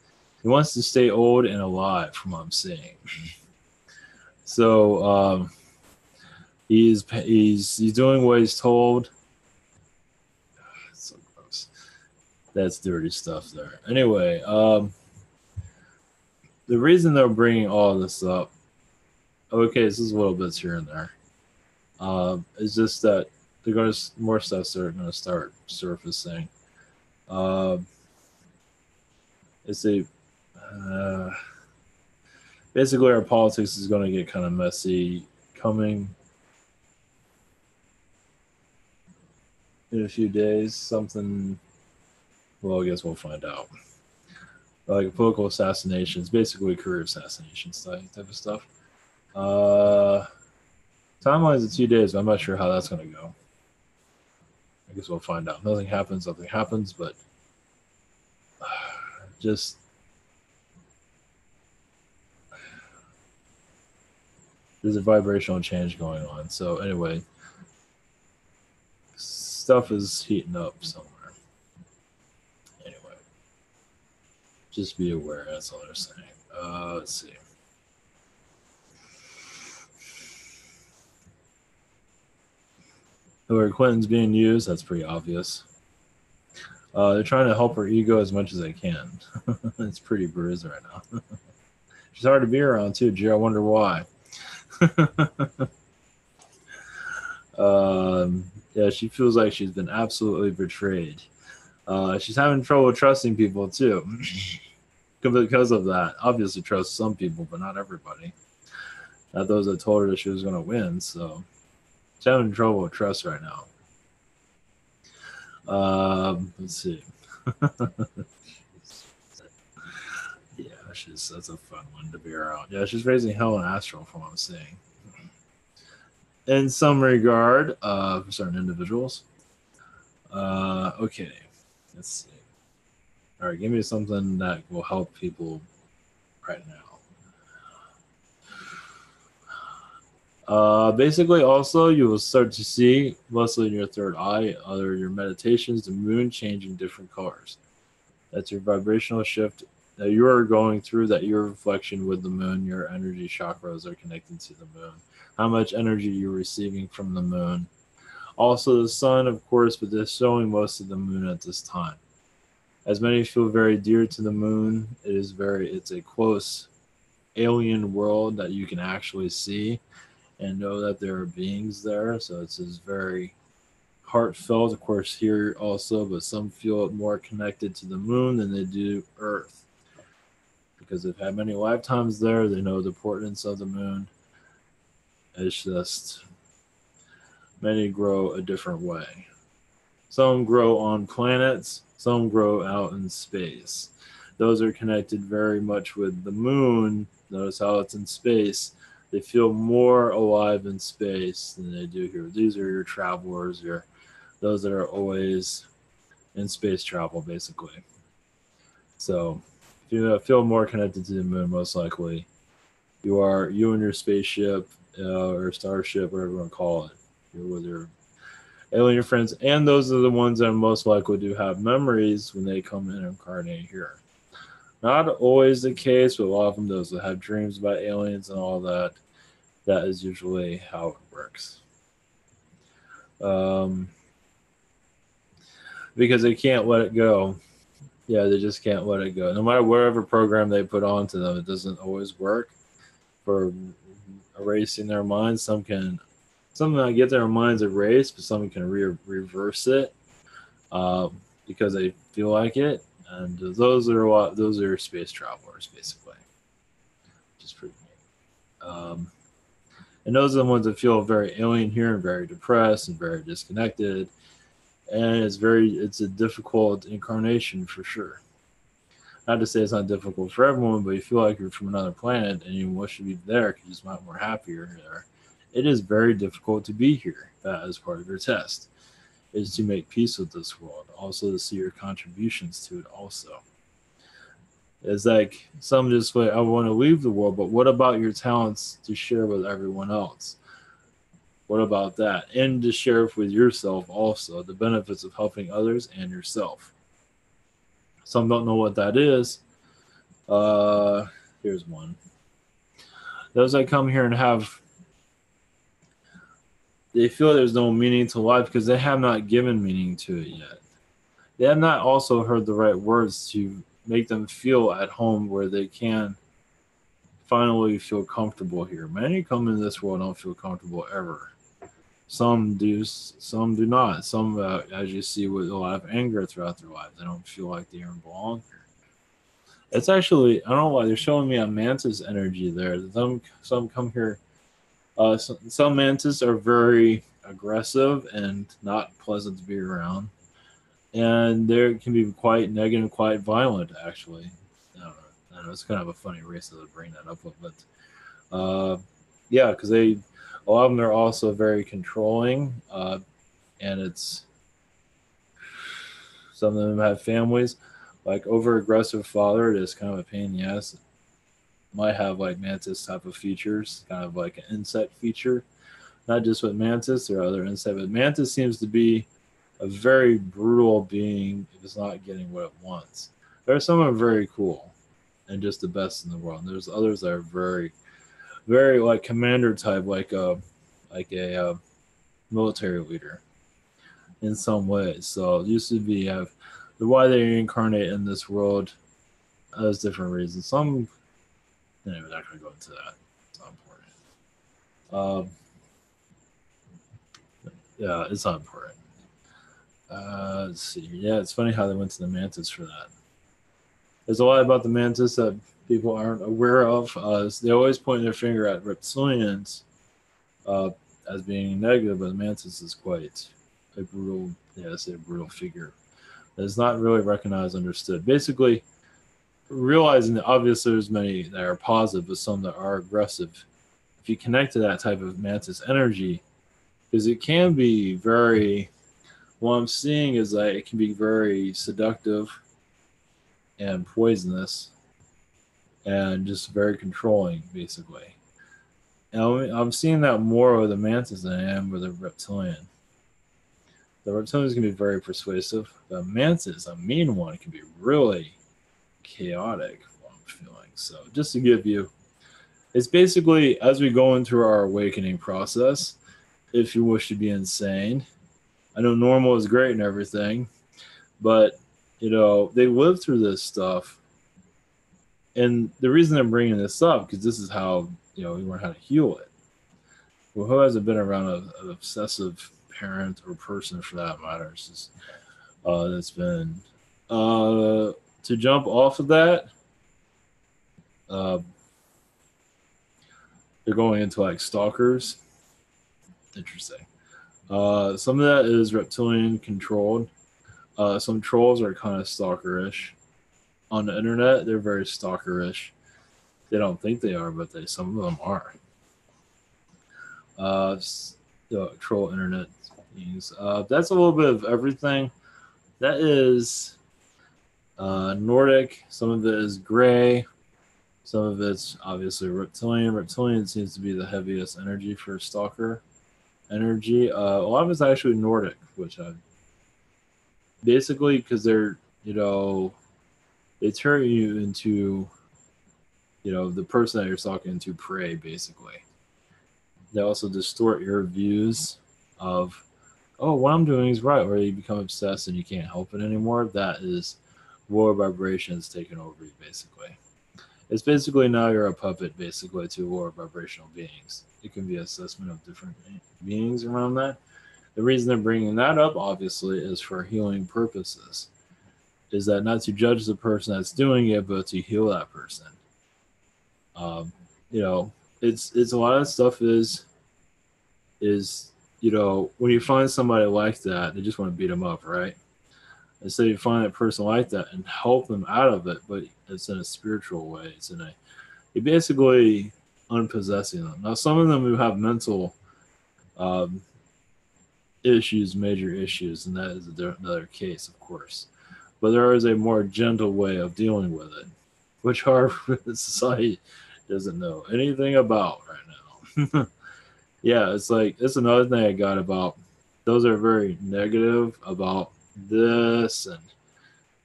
He wants to stay old and alive, from what I'm seeing. So he's doing what he's told. It's so gross. That's dirty stuff there. Anyway, the reason they're bringing all this up, okay, this is little bits here and there. It's just that more stuff's going to start surfacing. Basically our politics is going to get kind of messy coming in a few days. Well, I guess we'll find out. Like political assassinations, basically career assassinations type of stuff. Timeline is 2 days, but I'm not sure how that's going to go. I guess we'll find out. Nothing happens, but just There's a vibrational change going on. So anyway, stuff is heating up somewhere. Anyway, just be aware. That's all they're saying. Let's see. Hillary Clinton's being used. That's pretty obvious. They're trying to help her ego as much as they can. It's pretty bruised right now. She's hard to be around too, Gee. I wonder why. Yeah, she feels like she's been absolutely betrayed. She's having trouble trusting people too. Because of that. Obviously trust some people, but not everybody. Not those that told her that she was going to win. So she's having trouble with trust right now. Let's see. Yeah, that's a fun one to be around. Yeah, she's raising hell and astral from what I'm seeing. In some regard, for certain individuals. Okay, let's see. All right, give me something that will help people right now. Basically, also, you will start to see, mostly in your third eye, other your meditations, the moon changing different colors. That's your vibrational shift that you are going through, that your reflection with the moon, your energy chakras are connected to the moon. How much energy you're receiving from the moon. Also, the sun, of course, but they're showing most of the moon at this time. As many feel very dear to the moon, it's a close alien world that you can actually see and know that there are beings there. So it's just very heartfelt, of course, here also, but some feel more connected to the moon than they do Earth. Because they've had many lifetimes there, they know the importance of the moon. It's just many grow a different way. Some grow on planets, some grow out in space. Those are connected very much with the moon. Notice how it's in space. They feel more alive in space than they do here. These are your travelers, those that are always in space travel, basically. So if you feel more connected to the moon, most likely you and your spaceship or starship, whatever you want to call it. You're with your alien friends, and those are the ones that most likely do have memories when they come and incarnate here. Not always the case, but a lot of them, those that have dreams about aliens and all that, that is usually how it works. Because they can't let it go. Yeah, they just can't let it go. No matter whatever program they put onto them, it doesn't always work for erasing their minds. Some get their minds erased, but some can reverse it because they feel like it. And those are space travelers, basically, which is pretty neat. And those are the ones that feel very alien here and very depressed and very disconnected. And it's a difficult incarnation for sure. Not to say it's not difficult for everyone, but you feel like you're from another planet and you wish to be there because you're just not more happier there. It is very difficult to be here. That is part of your test, is to make peace with this world, also to see your contributions to it also. It's like some just say, I want to leave the world, but what about your talents to share with everyone else? What about that? And to share with yourself also, the benefits of helping others and yourself. Some don't know what that is. Here's one. Those that come here and they feel there's no meaning to life because they have not given meaning to it yet. They have not also heard the right words to make them feel at home where they can finally feel comfortable here. Many come in this world don't feel comfortable ever. Some do, some do not. Some, as you see, with a lot of anger throughout their lives, they don't feel like they even belong here. It's actually, I don't know why they're showing me a mantis energy there. Some come here. Some mantis are very aggressive and not pleasant to be around, and they can be quite negative, quite violent. Actually, I know it's kind of a funny race to bring that up with, but yeah, because a lot of them are also very controlling, and it's some of them have families. Like over aggressive father, it is kind of a pain in the ass. might have like mantis type of features, kind of like an insect feature. Not just with mantis, there are other insects, but mantis seems to be a very brutal being if it's not getting what it wants. There are some that are very cool and just the best in the world. And there's others that are very, very like commander type, like a military leader in some ways. So it used to be have the why they incarnate in this world has different reasons. Some anyway, we're not going to go into that. It's not important. Um, yeah, it's not important. Let's see. Yeah, it's funny how they went to the mantis for that. There's a lot about the mantis that people aren't aware of. They always point their finger at reptilians uh, as being negative, but the mantis is quite a brutal, yeah, say a brutal figure. It's not really recognized, understood. Basically, realizing that obviously there's many that are positive, but some that are aggressive. If you connect to that type of mantis energy, because it can be very, what I'm seeing is that it can be very seductive and poisonous and just very controlling, basically. And I'm seeing that more with the mantis than I am with a reptilian. The reptilians can be very persuasive. The mantis, a mean one, can be really chaotic, what I'm feeling. So just to give you, it's basically as we go into our awakening process, if you wish to be insane. I know normal is great and everything, but they live through this stuff. And the reason I'm bringing this up, because this is how, we learn how to heal it. Well, who hasn't been around an obsessive parent or person for that matter? It's just, that's been, to jump off of that, uh, they're going into like stalkers. Interesting. Some of that is reptilian controlled. Some trolls are kind of stalkerish. On the internet, they're very stalkerish. They don't think they are, but some of them are. Troll internet beings. That's a little bit of everything. That is Nordic. Some of it is gray. Some of it's obviously reptilian. Reptilian seems to be the heaviest energy for stalker energy. A lot of it's actually Nordic, which I basically because they're they turn you into the person that you're talking to prey. Basically, they also distort your views of what I'm doing is right, or you become obsessed and you can't help it anymore. That is lower vibrations taking over you. Basically, it's basically now you're a puppet basically to lower vibrational beings. It can be assessment of different beings around that. The reason they're bringing that up, obviously, is for healing purposes. Is that not to judge the person that's doing it, but to heal that person. Um, you know, it's a lot of stuff is when you find somebody like that, they just want to beat them up, right? And so you find a person like that and help them out of it, but it's in a spiritual way. You're basically unpossessing them. Now, some of them who have mental um, issues, major issues, and that is another case, of course. But there is a more gentle way of dealing with it, which our society doesn't know anything about right now. Yeah, it's another thing I got about. Those are very negative about this and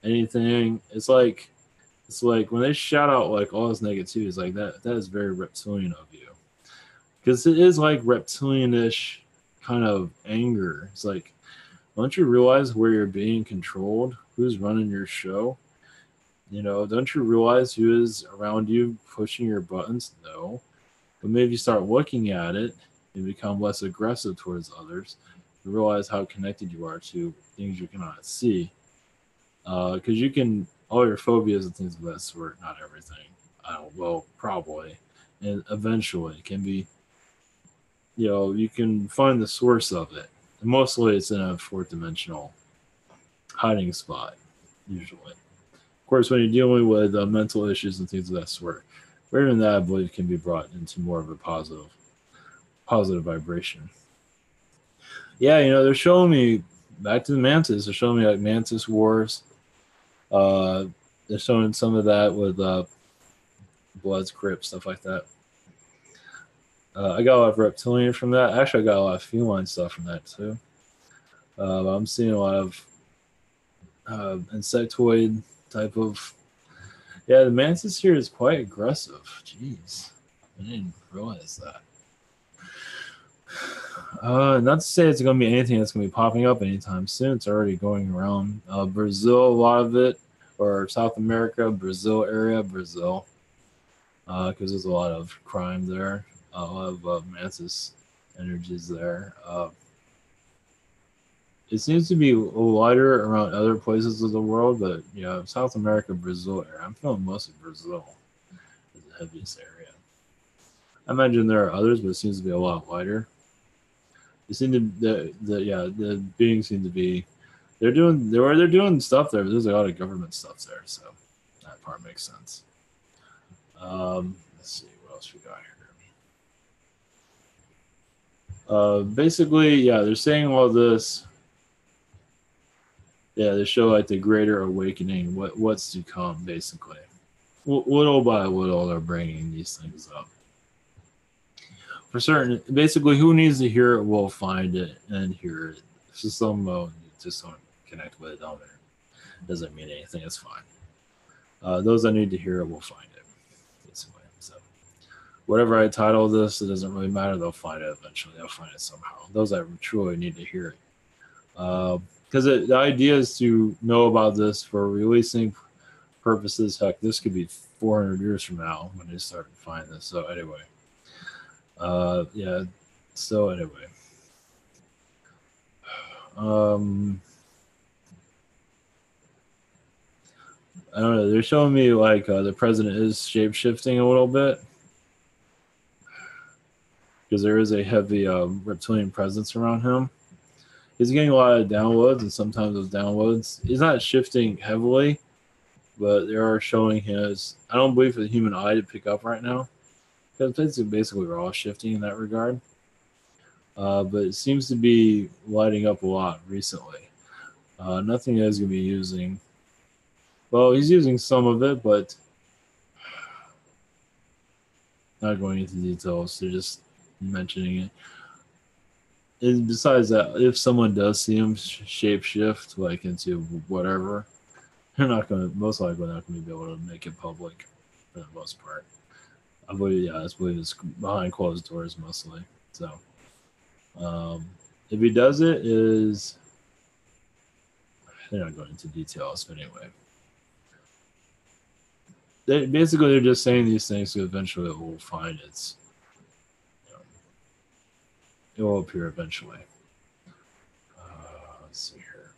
anything. It's like when they shout out like all this negativity, it's like that is very reptilian of you, because it is like reptilianish kind of anger. It's like, don't you realize where you're being controlled? Who's running your show? Don't you realize who is around you pushing your buttons? No. But maybe you start looking at it and become less aggressive towards others. You realize how connected you are to things you cannot see. Because you can, all your phobias and things of that sort, not everything. Well, probably. And eventually it can be, you can find the source of it. And mostly it's in a fourth dimensional hiding spot, usually. Of course, when you're dealing with mental issues and things of that sort, or even that, I believe, can be brought into more of a positive vibration. Yeah, they're showing me back to the mantis. They're showing me like mantis wars. They're showing some of that with Bloods, Crips, stuff like that. I got a lot of reptilian from that. Actually, I got a lot of feline stuff from that too. I'm seeing a lot of insectoid type of. Yeah, the mantis here is quite aggressive. Jeez, I didn't realize that. Not to say it's going to be anything that's going to be popping up anytime soon. It's already going around. Brazil, a lot of it, or South America, Brazil area, Brazil, because there's a lot of crime there, a lot of mantis energies there. It seems to be lighter around other places of the world, but yeah, South America, Brazil area. I'm feeling most of Brazil is the heaviest area. I imagine there are others, but it seems to be a lot lighter. They seem to the beings seem to be they're doing stuff there. But there's a lot of government stuff there, so that part makes sense. Let's see what else we got here. Basically, yeah, they're saying all this. Yeah, they show like the greater awakening, what's to come, basically. Little by little, they're bringing these things up. For certain, basically, who needs to hear it will find it and hear it. So some just don't connect with it on there. Doesn't mean anything. It's fine. Those that need to hear it will find it. Basically, so whatever I title this, it doesn't really matter. They'll find it eventually. They'll find it somehow. Those that truly need to hear it. Because the idea is to know about this for releasing purposes. Heck, this could be 400 years from now when they start to find this. So anyway, yeah. So anyway, I don't know. They're showing me like the president is shape shifting a little bit because there is a heavy reptilian presence around him. He's getting a lot of downloads, and sometimes those downloads, he's not shifting heavily, but they are showing his. I don't believe for the human eye to pick up right now, because basically we're all shifting in that regard. But it seems to be lighting up a lot recently. Nothing is going to be using. Well, he's using some of it, but not going into details. They're just mentioning it. And besides that, if someone does see him shape shift like into whatever, they're not going to, most likely not going to be able to make it public for the most part. I believe it's behind closed doors mostly. So, if he does it, they're not going into details, but anyway. They're just saying these things so eventually it will find its. It will appear eventually. Let's see here.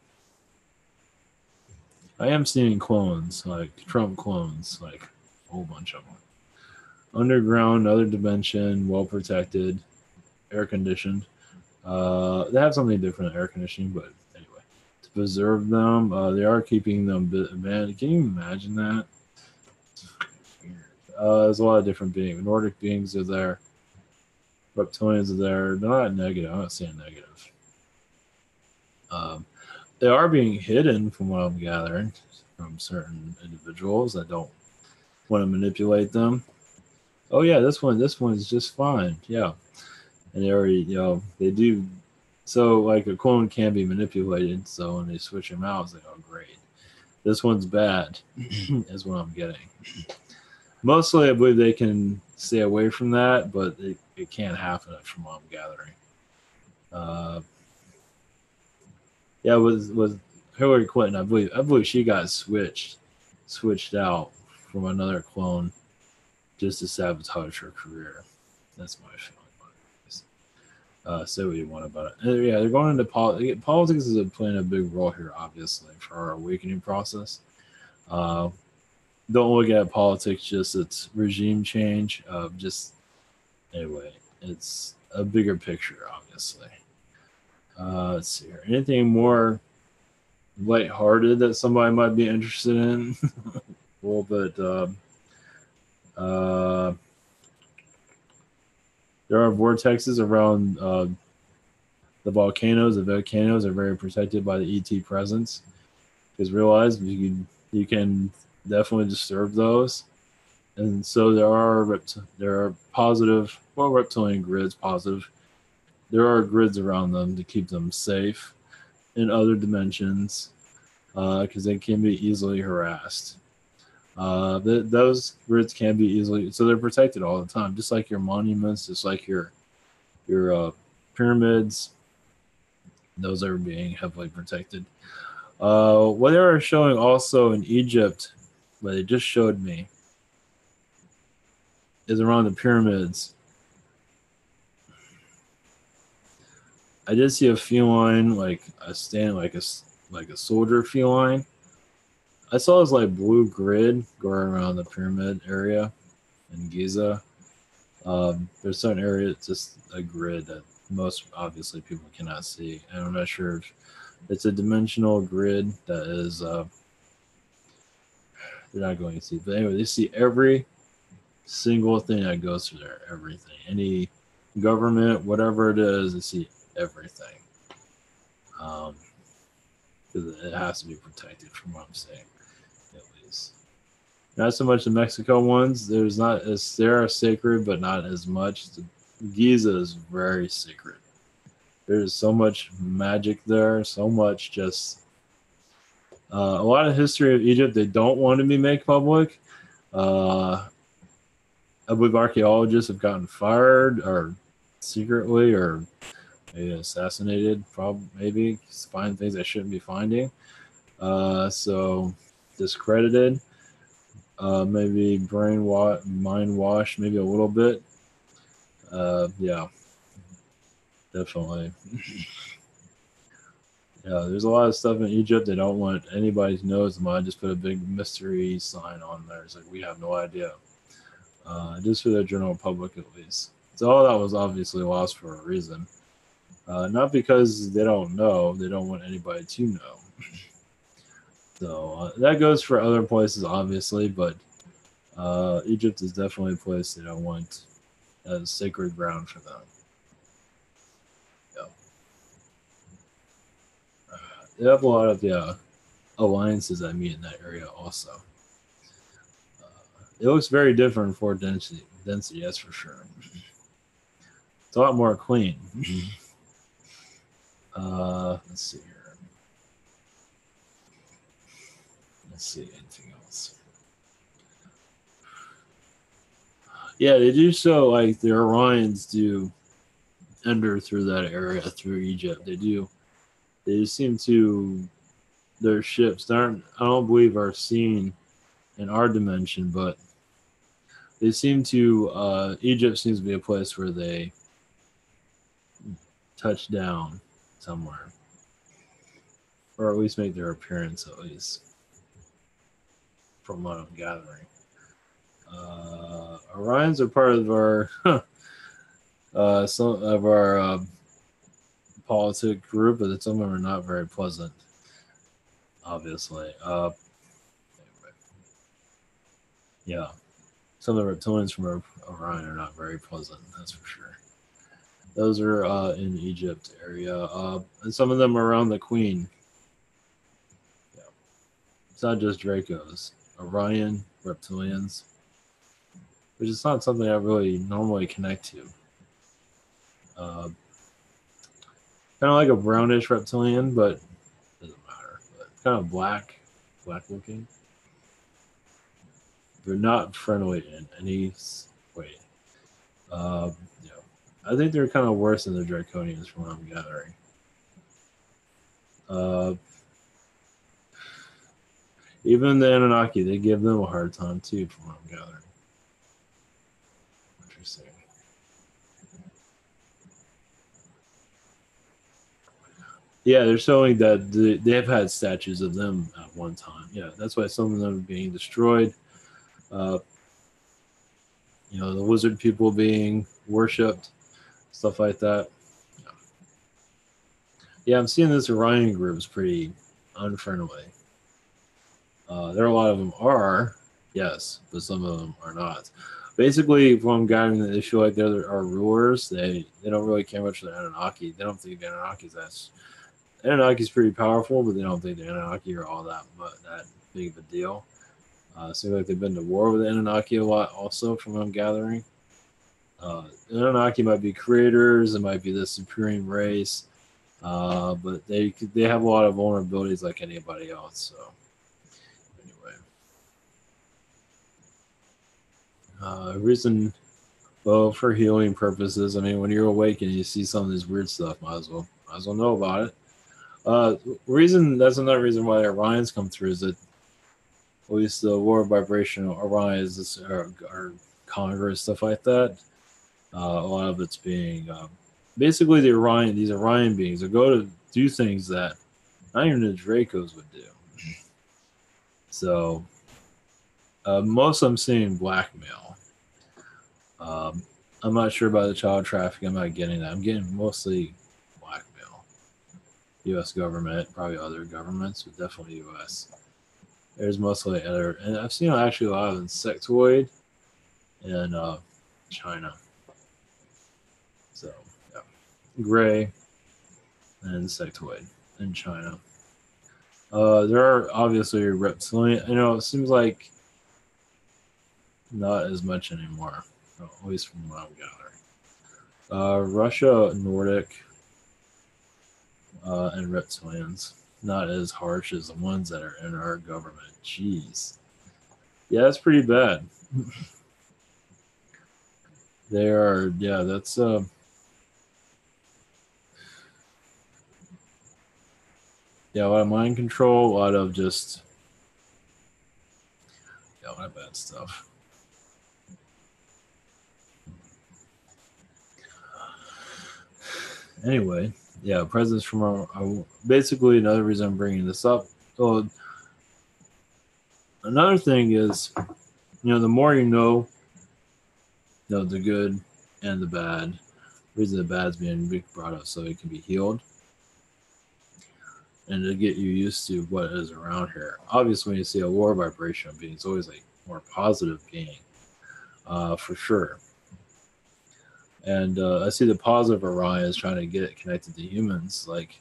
I am seeing clones, like Trump clones, like a whole bunch of them. Underground, other dimension, well protected, air conditioned. They have something different than air conditioning, but anyway, to preserve them, they are keeping them. Man, can you imagine that? There's a lot of different beings. Nordic beings are there. Reptilians are there. They're not negative. I'm not saying negative. They are being hidden from what I'm gathering from certain individuals that don't want to manipulate them. Oh yeah, this one is just fine. Yeah, and they already, they do. So like a clone can be manipulated. So when they switch them out, it's like, oh great, this one's bad. Is what I'm getting. Mostly, I believe they can stay away from that, but it can't happen from what I'm gathering. Yeah, with Hillary Clinton, I believe she got switched out from another clone just to sabotage her career. That's my feeling on it. Say what you want about it. And yeah, they're going into politics. Politics is playing a big role here, obviously, for our awakening process. Don't look at politics just its regime change. Anyway, it's a bigger picture, obviously. Let's see here. Anything more lighthearted that somebody might be interested in? A little bit. There are vortexes around the volcanoes. The volcanoes are very protected by the ET presence. Because realize you can definitely disturb those. And so there are positive, well, reptilian grids, positive. There are grids around them to keep them safe in other dimensions because they can be easily harassed. Those grids can be easily, so they're protected all the time, just like your monuments, just like your pyramids. Those are being heavily protected. What they are showing also in Egypt, what they just showed me, is around the pyramids. I did see a feline, like a stand, like a soldier feline. I saw this like blue grid going around the pyramid area in Giza. There's certain areas, just a grid that most obviously people cannot see, and I'm not sure if it's a dimensional grid that is they're not going to see. But anyway, they see every single thing that goes through there, everything, any government, whatever it is, they see everything. Because it has to be protected, from what I'm saying, at least. Not so much the Mexico ones. There's not as they are sacred, but not as much. The Giza is very sacred. There's so much magic there, so much just a lot of history of Egypt they don't want to be made public. Uh, I believe archaeologists have gotten fired or secretly or maybe assassinated, probably maybe find things they shouldn't be finding. So discredited, maybe mind wash, maybe a little bit. Yeah, definitely. Yeah, there's a lot of stuff in Egypt they don't want anybody to know. So I just put a big mystery sign on there. It's like we have no idea. Just for the general public at least. So all that was obviously lost for a reason. Not because they don't know, they don't want anybody to know. So that goes for other places, obviously, but Egypt is definitely a place they don't want as sacred ground for them. Yeah. They have a lot of alliances I meet in that area also. It looks very different for density, that's for sure. It's a lot more clean. Let's see here. Let's see anything else. Yeah, they do show like the Orions do enter through that area through Egypt. They do. They seem to their ships aren't. I don't believe are seen in our dimension, but they seem to. Egypt seems to be a place where they touch down somewhere, or at least make their appearance. At least from what I'm gathering. Orions are part of our some of our politic group, but some of them are not very pleasant. Obviously, anyway, yeah, some of the reptilians from Orion are not very pleasant. That's for sure. Those are in Egypt area, and some of them are around the Queen. Yeah, it's not just Dracos, Orion reptilians, which is not something I really normally connect to. Kind of like a brownish reptilian, but doesn't matter. But kind of black looking. They're not friendly in any way. Uh, yeah. I think they're kind of worse than the Draconians from what I'm gathering. Uh, Even the Anunnaki, they give them a hard time too, from what I'm gathering. Interesting. Yeah, they're showing that they have had statues of them at one time. Yeah, that's why some of them are being destroyed. Uh, the wizard people being worshipped, stuff like that. Yeah, I'm seeing this Orion group is pretty unfriendly. There are a lot of them are, yes, but some of them are not. Basically, from what I'm gathering, they feel like they're our rulers. They don't really care much for the Anunnaki. They don't think the Anunnaki's Anunnaki's pretty powerful, but they don't think the Anunnaki are all that big of a deal. Seems like they've been to war with the Anunnaki a lot, also, from what I'm gathering. Anunnaki might be creators, it might be the supreme race, but they have a lot of vulnerabilities like anybody else. So anyway, reason, well, for healing purposes. I mean, when you're awake and you see some of this weird stuff, might as well know about it. Reason that's another reason why the Orions come through is that at least the war vibrational Orions, our Congress, stuff like that. A lot of it's being basically these Orion beings that go to do things that not even the Dracos would do. So most of them seeing blackmail. I'm not sure about the child trafficking. I'm not getting that. I'm getting mostly blackmail. U.S. government, probably other governments, but definitely U.S. There's mostly other, and I've seen actually a lot of insectoid in China. So, yeah. Gray and insectoid in China. There are obviously reptilian. It seems like not as much anymore, at least from what I'm gathering. Russia, Nordic, and reptilians. Not as harsh as the ones that are in our government. Jeez. Yeah, that's pretty bad. They are, yeah, that's, yeah, a lot of mind control, a lot of just, yeah, a lot of bad stuff. Anyway, yeah, presence from our basically another reason I'm bringing this up. So another thing is, the more you know the good and the bad. The reason the bad's being brought up so it can be healed, and to get you used to what is around here. Obviously, when you see a lower vibration being, it's always like more positive being, for sure. And I see the positive Orion is trying to get it connected to humans. Like,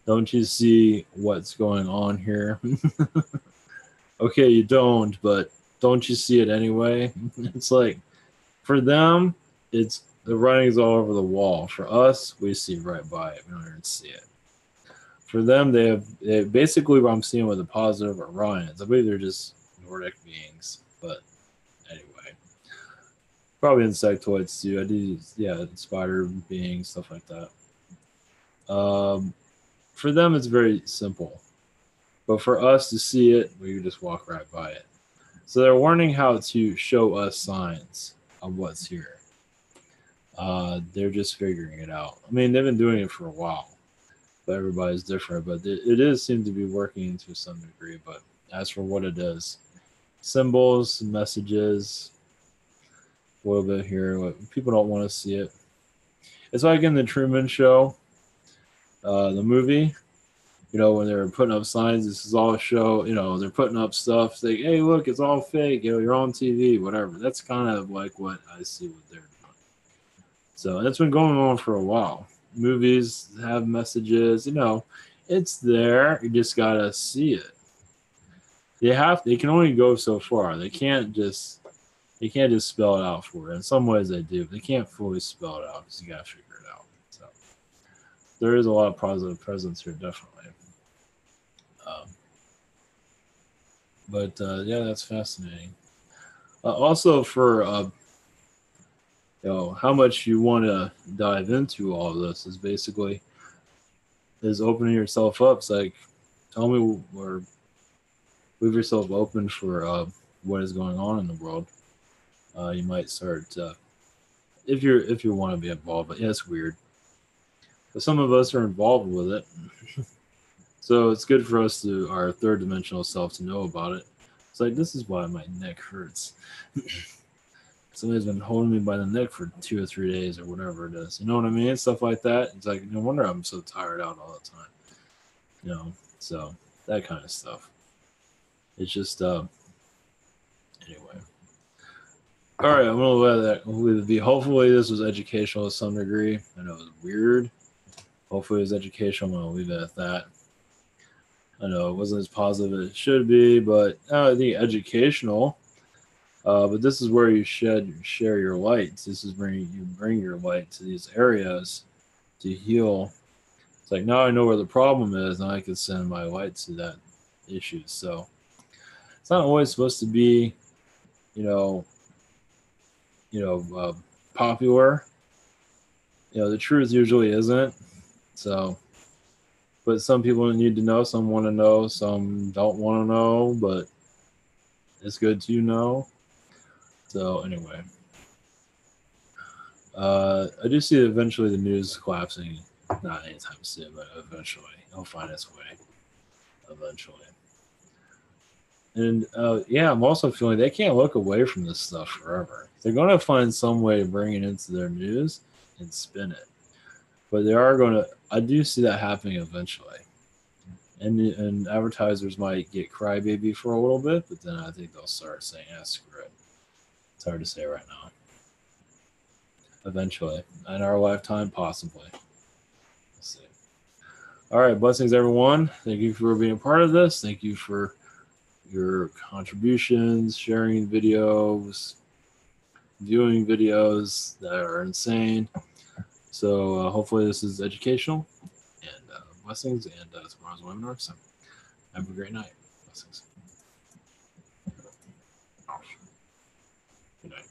don't you see what's going on here? Okay, you don't, but don't you see it anyway? It's like, for them, it's the writing's all over the wall. For us, we see right by it. We don't even see it. For them, they basically what I'm seeing with the positive Orions. I believe they're just Nordic beings, but anyway, probably insectoids too. I do, yeah, spider beings, stuff like that. For them, it's very simple, but for us to see it, we just walk right by it. So they're learning how to show us signs of what's here. They're just figuring it out. I mean, they've been doing it for a while, but everybody's different. But it is seem to be working to some degree. But as for what it is, symbols, messages, a little bit here. What people don't want to see it. It's like in the Truman Show, the movie. When they're putting up signs, this is all a show. They're putting up stuff like, "Hey, look, it's all fake." You're on TV, whatever. That's kind of like what I see what they're doing. So it's been going on for a while. Movies have messages, it's there. You just gotta see it. They can only go so far. They can't just spell it out for you. In some ways they do. They can't fully spell it out because you gotta figure it out. So there is a lot of positive presence here, definitely. But yeah, that's fascinating. Also for how much you want to dive into all of this is basically opening yourself up. It's like, tell me, or leave yourself open for what is going on in the world. You might start if you want to be involved. But yeah, it's weird. But some of us are involved with it, so it's good for us our third dimensional self to know about it. It's like, this is why my neck hurts. Somebody's been holding me by the neck for 2 or 3 days or whatever it is. You know what I mean? Stuff like that. It's like, no wonder I'm so tired out all the time. So that kind of stuff. It's just anyway. All right, I'm gonna let that leave it be. Hopefully this was educational to some degree. I know it was weird. Hopefully it was educational. I'm gonna leave it at that. I know it wasn't as positive as it should be, but I think educational. But this is where you share your lights. This is where you bring your light to these areas to heal. It's like now I know where the problem is, and I can send my light to that issue. So it's not always supposed to be, you know, you know, popular. The truth usually isn't. So, but some people need to know, some want to know, some don't want to know, but it's good to know. So anyway, I do see eventually the news collapsing. Not anytime soon, but eventually it'll find its way. Eventually, and yeah, I'm also feeling they can't look away from this stuff forever. They're going to find some way to bring it into their news and spin it, but they are going to. I do see that happening eventually. And advertisers might get crybaby for a little bit, but then I think they'll start saying, "Ah, screw it." It's hard to say right now. Eventually, in our lifetime, possibly. We'll see. All right, blessings, everyone. Thank you for being a part of this. Thank you for your contributions, sharing videos, viewing videos that are insane. So hopefully this is educational and blessings. And tomorrow's webinar. So have a great night. Blessings. Good night.